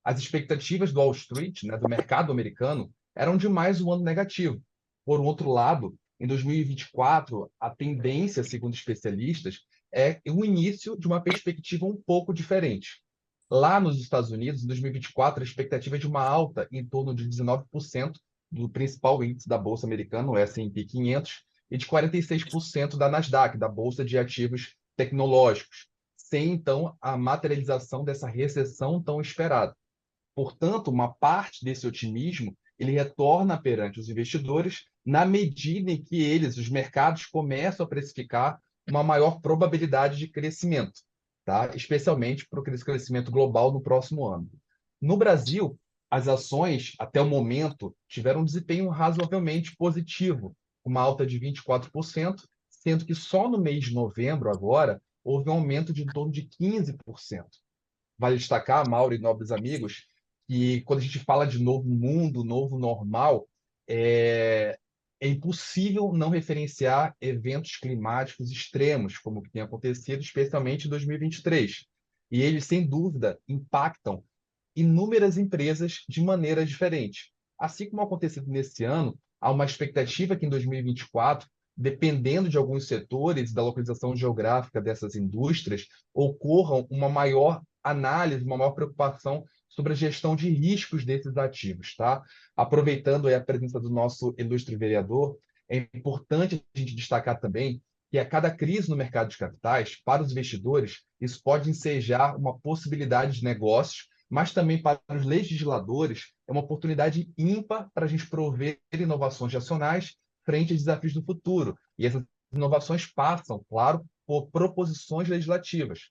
As expectativas do Wall Street, né, do mercado americano, eram de mais um ano negativo. Por outro lado, em 2024, a tendência, segundo especialistas, é o início de uma perspectiva um pouco diferente. Lá nos Estados Unidos, em 2024, a expectativa é de uma alta em torno de 19% do principal índice da Bolsa Americana, o S&P 500, e de 46% da Nasdaq, da Bolsa de Ativos Tecnológicos, sem, então, a materialização dessa recessão tão esperada. Portanto, uma parte desse otimismo ele retorna perante os investidores na medida em que eles, os mercados, começam a precificar uma maior probabilidade de crescimento, tá? Especialmente para o crescimento global no próximo ano. No Brasil, as ações, até o momento, tiveram um desempenho razoavelmente positivo, uma alta de 24%, sendo que só no mês de novembro, agora, houve um aumento de em torno de 15%. Vale destacar, Mauro e nobres amigos, que quando a gente fala de novo mundo, novo normal, é impossível não referenciar eventos climáticos extremos, como que tem acontecido, especialmente em 2023. E eles, sem dúvida, impactam inúmeras empresas de maneiras diferentes. Assim como acontecido nesse ano, há uma expectativa que em 2024, dependendo de alguns setores da localização geográfica dessas indústrias, ocorram uma maior análise, uma maior preocupação sobre a gestão de riscos desses ativos, tá? Aproveitando aí a presença do nosso ilustre vereador, é importante a gente destacar também que a cada crise no mercado de capitais, para os investidores, isso pode ensejar uma possibilidade de negócios, mas também para os legisladores é uma oportunidade ímpar para a gente prover inovações racionais frente aos desafios do futuro. E essas inovações passam, claro, por proposições legislativas.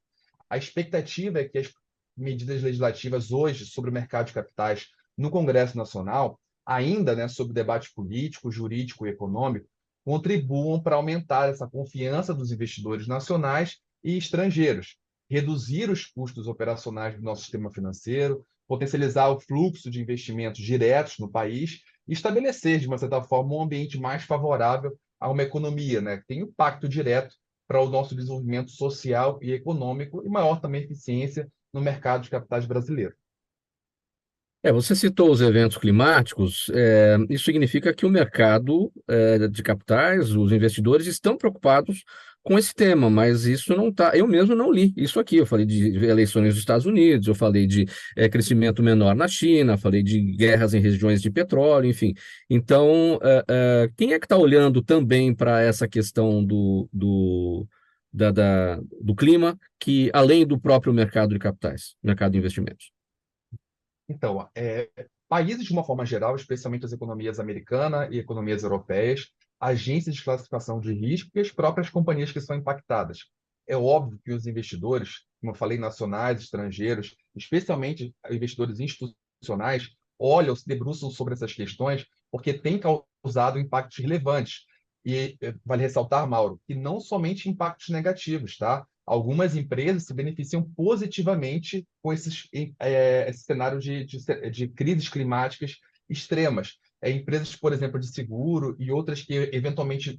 A expectativa é que as medidas legislativas hoje sobre o mercado de capitais no Congresso Nacional, ainda, né, sob debate político, jurídico e econômico, contribuam para aumentar essa confiança dos investidores nacionais e estrangeiros, reduzir os custos operacionais do nosso sistema financeiro, potencializar o fluxo de investimentos diretos no país e estabelecer, de uma certa forma, um ambiente mais favorável a uma economia, né, que tem impacto direto para o nosso desenvolvimento social e econômico e maior também eficiência no mercado de capitais brasileiro. Você citou os eventos climáticos, isso significa que o mercado de capitais, os investidores estão preocupados com esse tema, mas isso não está. Eu mesmo não li isso aqui. Eu falei de eleições dos Estados Unidos, eu falei de crescimento menor na China, falei de guerras em regiões de petróleo, enfim. Então, quem é que está olhando também para essa questão do clima, que além do próprio mercado de capitais, mercado de investimentos? Então, países de uma forma geral, especialmente as economias americanas e economias europeias, agências de classificação de risco e as próprias companhias que são impactadas. É óbvio que os investidores, como eu falei, nacionais, estrangeiros, especialmente investidores institucionais, olham, se debruçam sobre essas questões porque tem causado impactos relevantes. E vale ressaltar, Mauro, que não somente impactos negativos, tá? Algumas empresas se beneficiam positivamente com esse cenário de crises climáticas extremas. Empresas, por exemplo, de seguro e outras que eventualmente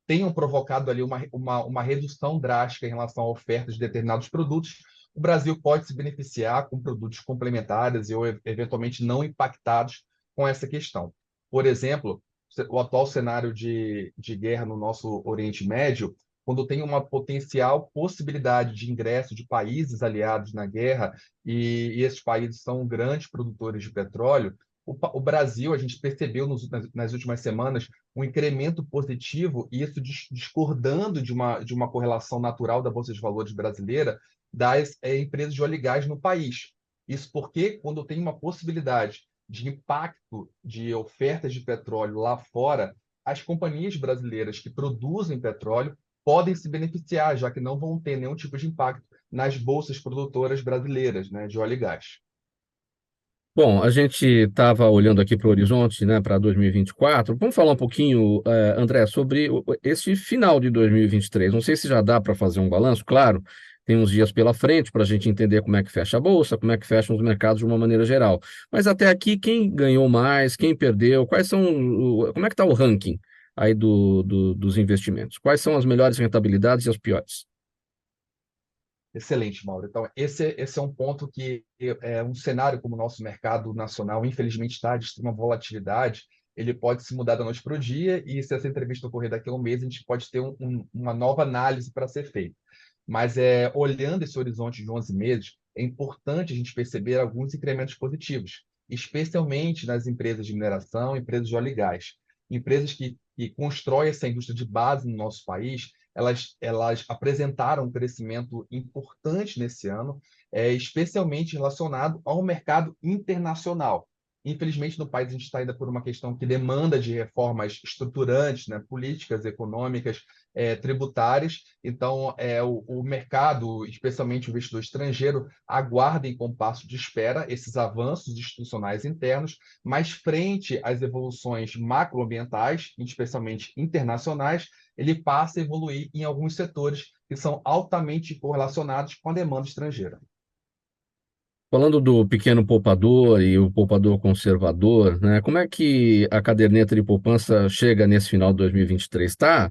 tenham provocado ali uma redução drástica em relação à oferta de determinados produtos. O Brasil pode se beneficiar com produtos complementares ou eventualmente não impactados com essa questão. Por exemplo, o atual cenário de guerra no nosso Oriente Médio, quando tem uma potencial possibilidade de ingresso de países aliados na guerra, e esses países são grandes produtores de petróleo, o Brasil, a gente percebeu nas últimas semanas um incremento positivo, e isso discordando de uma correlação natural da Bolsa de Valores brasileira das empresas de óleo e gás no país. Isso porque, quando tem uma possibilidade de impacto de ofertas de petróleo lá fora, as companhias brasileiras que produzem petróleo podem se beneficiar, já que não vão ter nenhum tipo de impacto nas bolsas produtoras brasileiras, né, de óleo e gás. Bom, a gente estava olhando aqui para o horizonte, né, para 2024. Vamos falar um pouquinho, André, sobre esse final de 2023. Não sei se já dá para fazer um balanço, claro. tem uns dias pela frente para a gente entender como é que fecha a Bolsa, como é que fecham os mercados de uma maneira geral. Mas até aqui, quem ganhou mais, quem perdeu, como é que está o ranking aí dos investimentos? Quais são as melhores rentabilidades e as piores? Excelente, Mauro. Então, esse é um ponto que é um cenário como o nosso mercado nacional, infelizmente, está de extrema volatilidade. Ele pode se mudar da noite para o dia e, se essa entrevista ocorrer daqui a um mês, a gente pode ter uma nova análise para ser feita. Mas, olhando esse horizonte de 11 meses, é importante a gente perceber alguns incrementos positivos, especialmente nas empresas de mineração, empresas de óleo e gás. Empresas que constroem essa indústria de base no nosso país, elas apresentaram um crescimento importante nesse ano, especialmente relacionado ao mercado internacional. Infelizmente, no país, a gente está ainda por uma questão que demanda de reformas estruturantes, né, políticas, econômicas, tributárias. Então, o mercado, especialmente o investidor estrangeiro, aguarda em compasso de espera esses avanços institucionais internos, mas frente às evoluções macroambientais, especialmente internacionais, ele passa a evoluir em alguns setores que são altamente correlacionados com a demanda estrangeira. Falando do pequeno poupador e o poupador conservador, né, como é que a caderneta de poupança chega nesse final de 2023? Está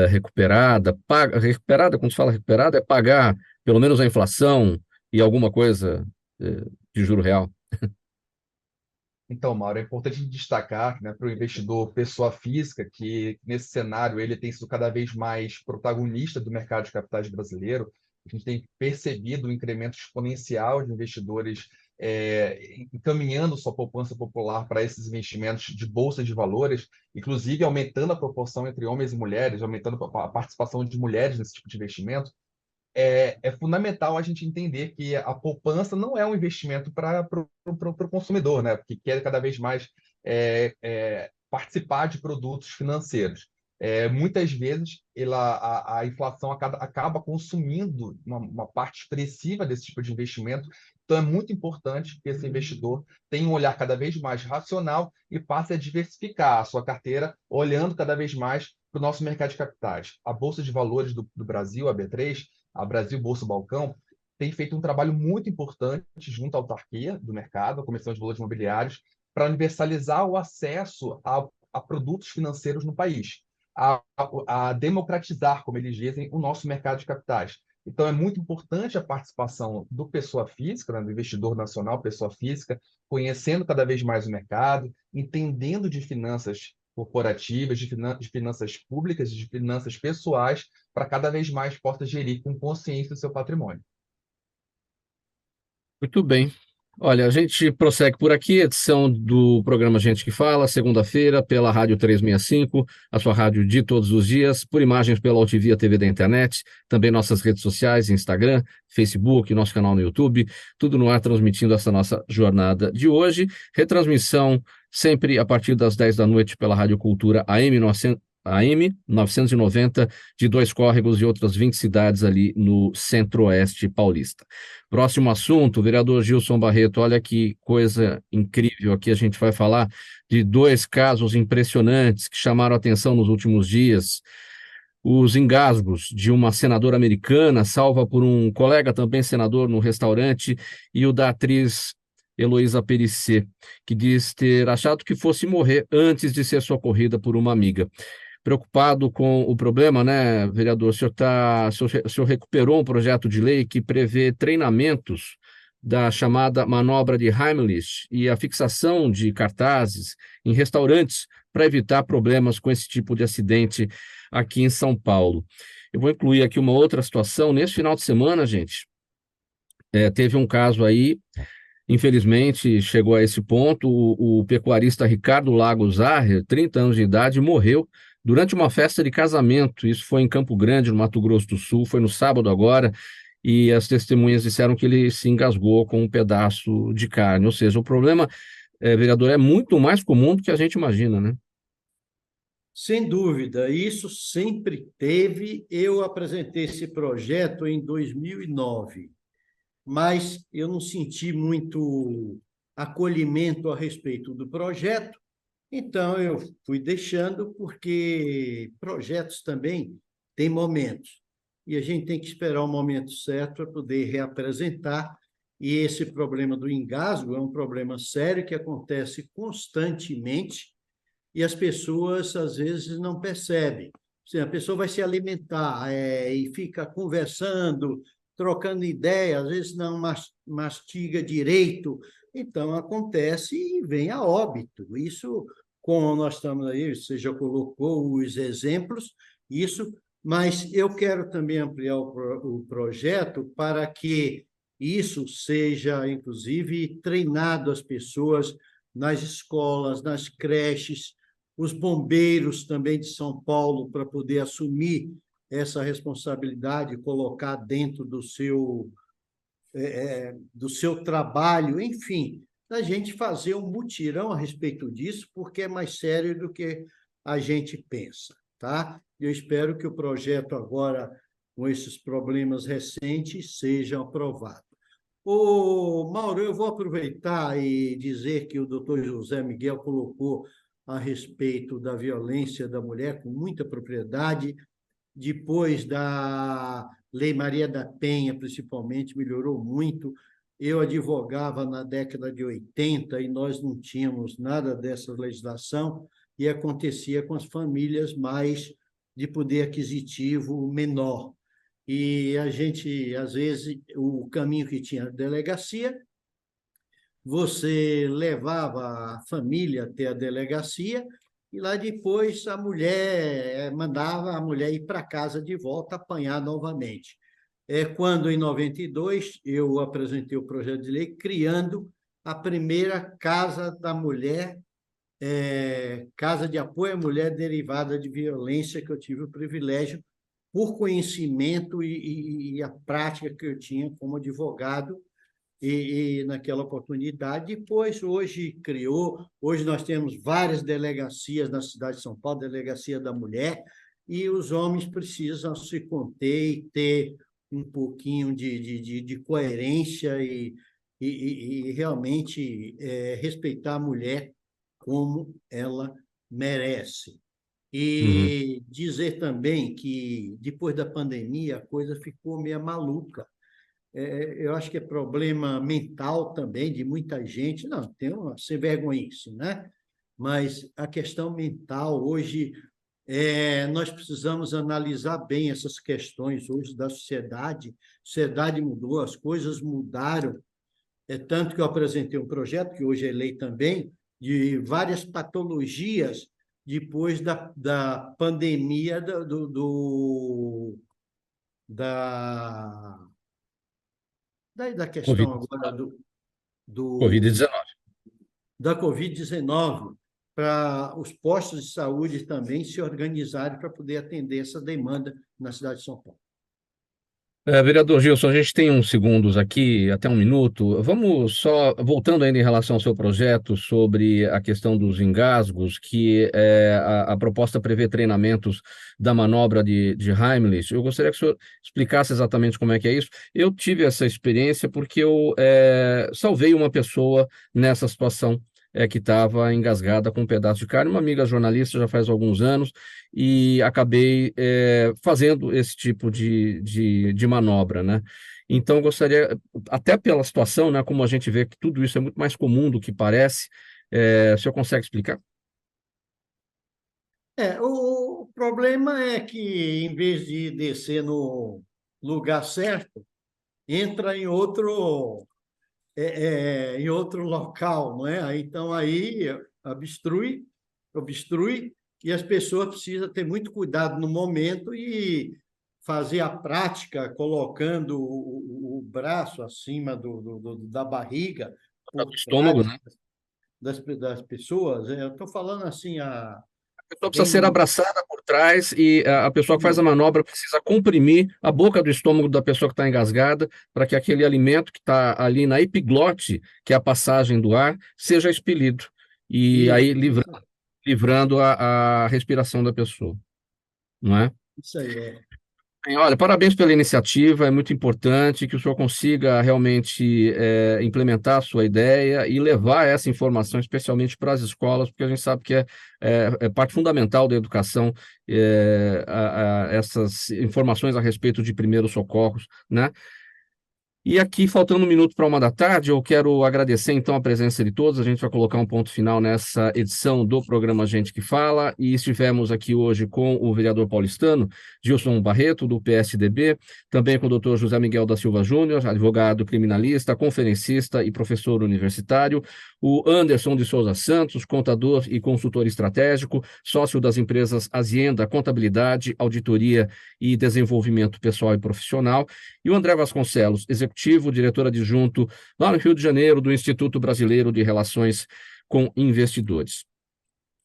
recuperada? Recuperada, quando se fala recuperada, é pagar pelo menos a inflação e alguma coisa de juro real? Então, Mauro, é importante destacar, né, para o investidor pessoa física que, nesse cenário, ele tem sido cada vez mais protagonista do mercado de capitais brasileiro. A gente tem percebido um incremento exponencial de investidores encaminhando sua poupança popular para esses investimentos de bolsa de valores, inclusive aumentando a proporção entre homens e mulheres, aumentando a participação de mulheres nesse tipo de investimento. É fundamental a gente entender que a poupança não é um investimento para o consumidor, né? Que quer cada vez mais participar de produtos financeiros. Muitas vezes a inflação acaba consumindo uma parte expressiva desse tipo de investimento. Então, é muito importante que esse investidor tenha um olhar cada vez mais racional e passe a diversificar a sua carteira, olhando cada vez mais para o nosso mercado de capitais. A Bolsa de Valores do Brasil, a B3, a Brasil Bolsa Balcão, tem feito um trabalho muito importante junto à autarquia do mercado, a Comissão de Valores Imobiliários, para universalizar o acesso a produtos financeiros no país, a democratizar, como eles dizem, o nosso mercado de capitais. Então, é muito importante a participação do pessoa física, né, do investidor nacional, pessoa física, conhecendo cada vez mais o mercado, entendendo de finanças corporativas, de finanças públicas, de finanças pessoais, para cada vez mais possa gerir com consciência o seu patrimônio. Muito bem. Olha, a gente prossegue por aqui, edição do programa Gente que Fala, segunda-feira, pela Rádio 365, a sua rádio de todos os dias, por imagens pela Altivia TV da internet, também nossas redes sociais, Instagram, Facebook, nosso canal no YouTube, tudo no ar transmitindo essa nossa jornada de hoje. Retransmissão sempre a partir das 10 da noite pela Rádio Cultura AM 990, de Dois Córregos e outras 20 cidades ali no centro-oeste paulista. Próximo assunto, vereador Gilson Barreto, olha que coisa incrível, aqui a gente vai falar de dois casos impressionantes que chamaram a atenção nos últimos dias. Os engasgos de uma senadora americana, salva por um colega também senador no restaurante, e o da atriz Heloísa Perissé, que diz ter achado que fosse morrer antes de ser socorrida por uma amiga. Preocupado com o problema, né, vereador? O senhor recuperou um projeto de lei que prevê treinamentos da chamada manobra de Heimlich e a fixação de cartazes em restaurantes para evitar problemas com esse tipo de acidente aqui em São Paulo. Eu vou incluir aqui uma outra situação. Nesse final de semana, gente, teve um caso aí, infelizmente, chegou a esse ponto, o pecuarista Ricardo Lagos Arrer, 30 anos de idade, morreu durante uma festa de casamento. Isso foi em Campo Grande, no Mato Grosso do Sul, foi no sábado agora, e as testemunhas disseram que ele se engasgou com um pedaço de carne. Ou seja, o problema, vereador, é muito mais comum do que a gente imagina, né? Sem dúvida, isso sempre teve. Eu apresentei esse projeto em 2009, mas eu não senti muito acolhimento a respeito do projeto. Então, eu fui deixando, porque projetos também têm momentos. e a gente tem que esperar o momento certo para poder reapresentar. E esse problema do engasgo é um problema sério que acontece constantemente e as pessoas, às vezes, não percebem. A pessoa vai se alimentar e fica conversando, trocando ideia, às vezes não mastiga direito, então acontece e vem a óbito. Isso, como nós estamos aí, você já colocou os exemplos, isso, mas eu quero também ampliar o projeto para que isso seja, inclusive, treinado às pessoas nas escolas, nas creches, os bombeiros também de São Paulo, para poder assumir essa responsabilidade, colocar dentro do seu trabalho, enfim, a gente fazer um mutirão a respeito disso, porque é mais sério do que a gente pensa, tá? Eu espero que o projeto agora, com esses problemas recentes, seja aprovado. Ô, Mauro, eu vou aproveitar e dizer que o doutor José Miguel colocou a respeito da violência da mulher com muita propriedade. Depois da Lei Maria da Penha, principalmente, melhorou muito. Eu advogava na década de 80 e nós não tínhamos nada dessa legislação e acontecia com as famílias mais de poder aquisitivo menor. E a gente, às vezes, o caminho que tinha a delegacia, você levava a família até a delegacia e lá depois a mulher mandava a mulher ir para casa de volta, apanhar novamente. Quando, em 92, eu apresentei o projeto de lei criando a primeira Casa da Mulher, Casa de Apoio à Mulher derivada de violência, que eu tive o privilégio, por conhecimento e a prática que eu tinha como advogado, e naquela oportunidade. Depois, hoje nós temos várias delegacias na cidade de São Paulo, Delegacia da Mulher, e os homens precisam se conter e ter um pouquinho de coerência e realmente respeitar a mulher como ela merece. E dizer também que, depois da pandemia, a coisa ficou meio maluca. Eu acho que é problema mental também de muita gente. Não, tem uma sem vergonhice, né? Mas a questão mental, hoje, nós precisamos analisar bem essas questões hoje da sociedade. A sociedade mudou, as coisas mudaram. Tanto que eu apresentei um projeto, que hoje é lei também, de várias patologias depois da pandemia da questão agora Covid-19. da Covid-19, para os postos de saúde também se organizarem para poder atender essa demanda na cidade de São Paulo. Vereador Gilson, a gente tem uns segundos aqui, até um minuto. Vamos só, voltando ainda em relação ao seu projeto sobre a questão dos engasgos, que a proposta prevê treinamentos da manobra de Heimlich. Eu gostaria que o senhor explicasse exatamente como é que é isso. Eu tive essa experiência porque eu salvei uma pessoa nessa situação, que estava engasgada com um pedaço de carne, uma amiga jornalista já faz alguns anos, e acabei fazendo esse tipo de manobra, né? Então, gostaria, até pela situação, né, como a gente vê que tudo isso é muito mais comum do que parece, o senhor consegue explicar? O problema é que, em vez de descer no lugar certo, entra em outro local, não é? Então, aí obstrui, e as pessoas precisam ter muito cuidado no momento e fazer a prática colocando o braço acima da barriga, por Do estômago, né? das pessoas. Eu estou falando assim, A pessoa precisa ser abraçada por trás e a pessoa que faz a manobra precisa comprimir a boca do estômago da pessoa que está engasgada para que aquele alimento que está ali na epiglote, que é a passagem do ar, seja expelido. E aí livrando a respiração da pessoa, não é? Isso aí. Bem, olha, parabéns pela iniciativa, é muito importante que o senhor consiga realmente implementar a sua ideia e levar essa informação especialmente para as escolas, porque a gente sabe que é parte fundamental da educação essas informações a respeito de primeiros socorros, né? E aqui, faltando 1 minuto para 1 da tarde, eu quero agradecer então a presença de todos. A gente vai colocar um ponto final nessa edição do programa Gente que Fala, e estivemos aqui hoje com o vereador paulistano, Gilson Barreto, do PSDB, também com o doutor José Miguel da Silva Júnior, advogado criminalista, conferencista e professor universitário, o Anderson de Souza Santos, contador e consultor estratégico, sócio das empresas Azienda Contabilidade, Auditoria e Desenvolvimento Pessoal e Profissional, e o André Vasconcelos, executivo, diretor adjunto lá no Rio de Janeiro do Instituto Brasileiro de Relações com Investidores.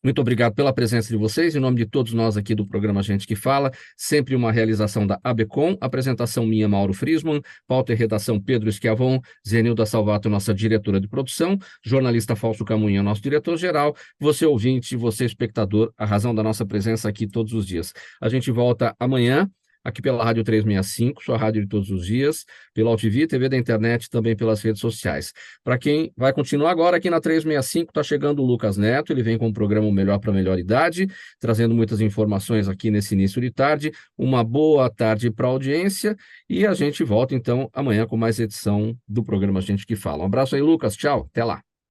Muito obrigado pela presença de vocês, em nome de todos nós aqui do programa Gente que Fala, sempre uma realização da ABCom, apresentação minha, Mauro Friesman, pauta e redação Pedro Schiavon, Zenilda Salvato, nossa diretora de produção, jornalista Fausto Camunha, nosso diretor-geral, você ouvinte, você espectador, a razão da nossa presença aqui todos os dias. A gente volta amanhã, aqui pela Rádio 365, sua rádio de todos os dias, pela UTV, TV da internet, também pelas redes sociais. Para quem vai continuar agora aqui na 365, está chegando o Lucas Neto, ele vem com o programa Melhor para a Melhor Idade, trazendo muitas informações aqui nesse início de tarde. Uma boa tarde para a audiência e a gente volta então amanhã com mais edição do programa Gente que Fala. Um abraço aí, Lucas, tchau, até lá.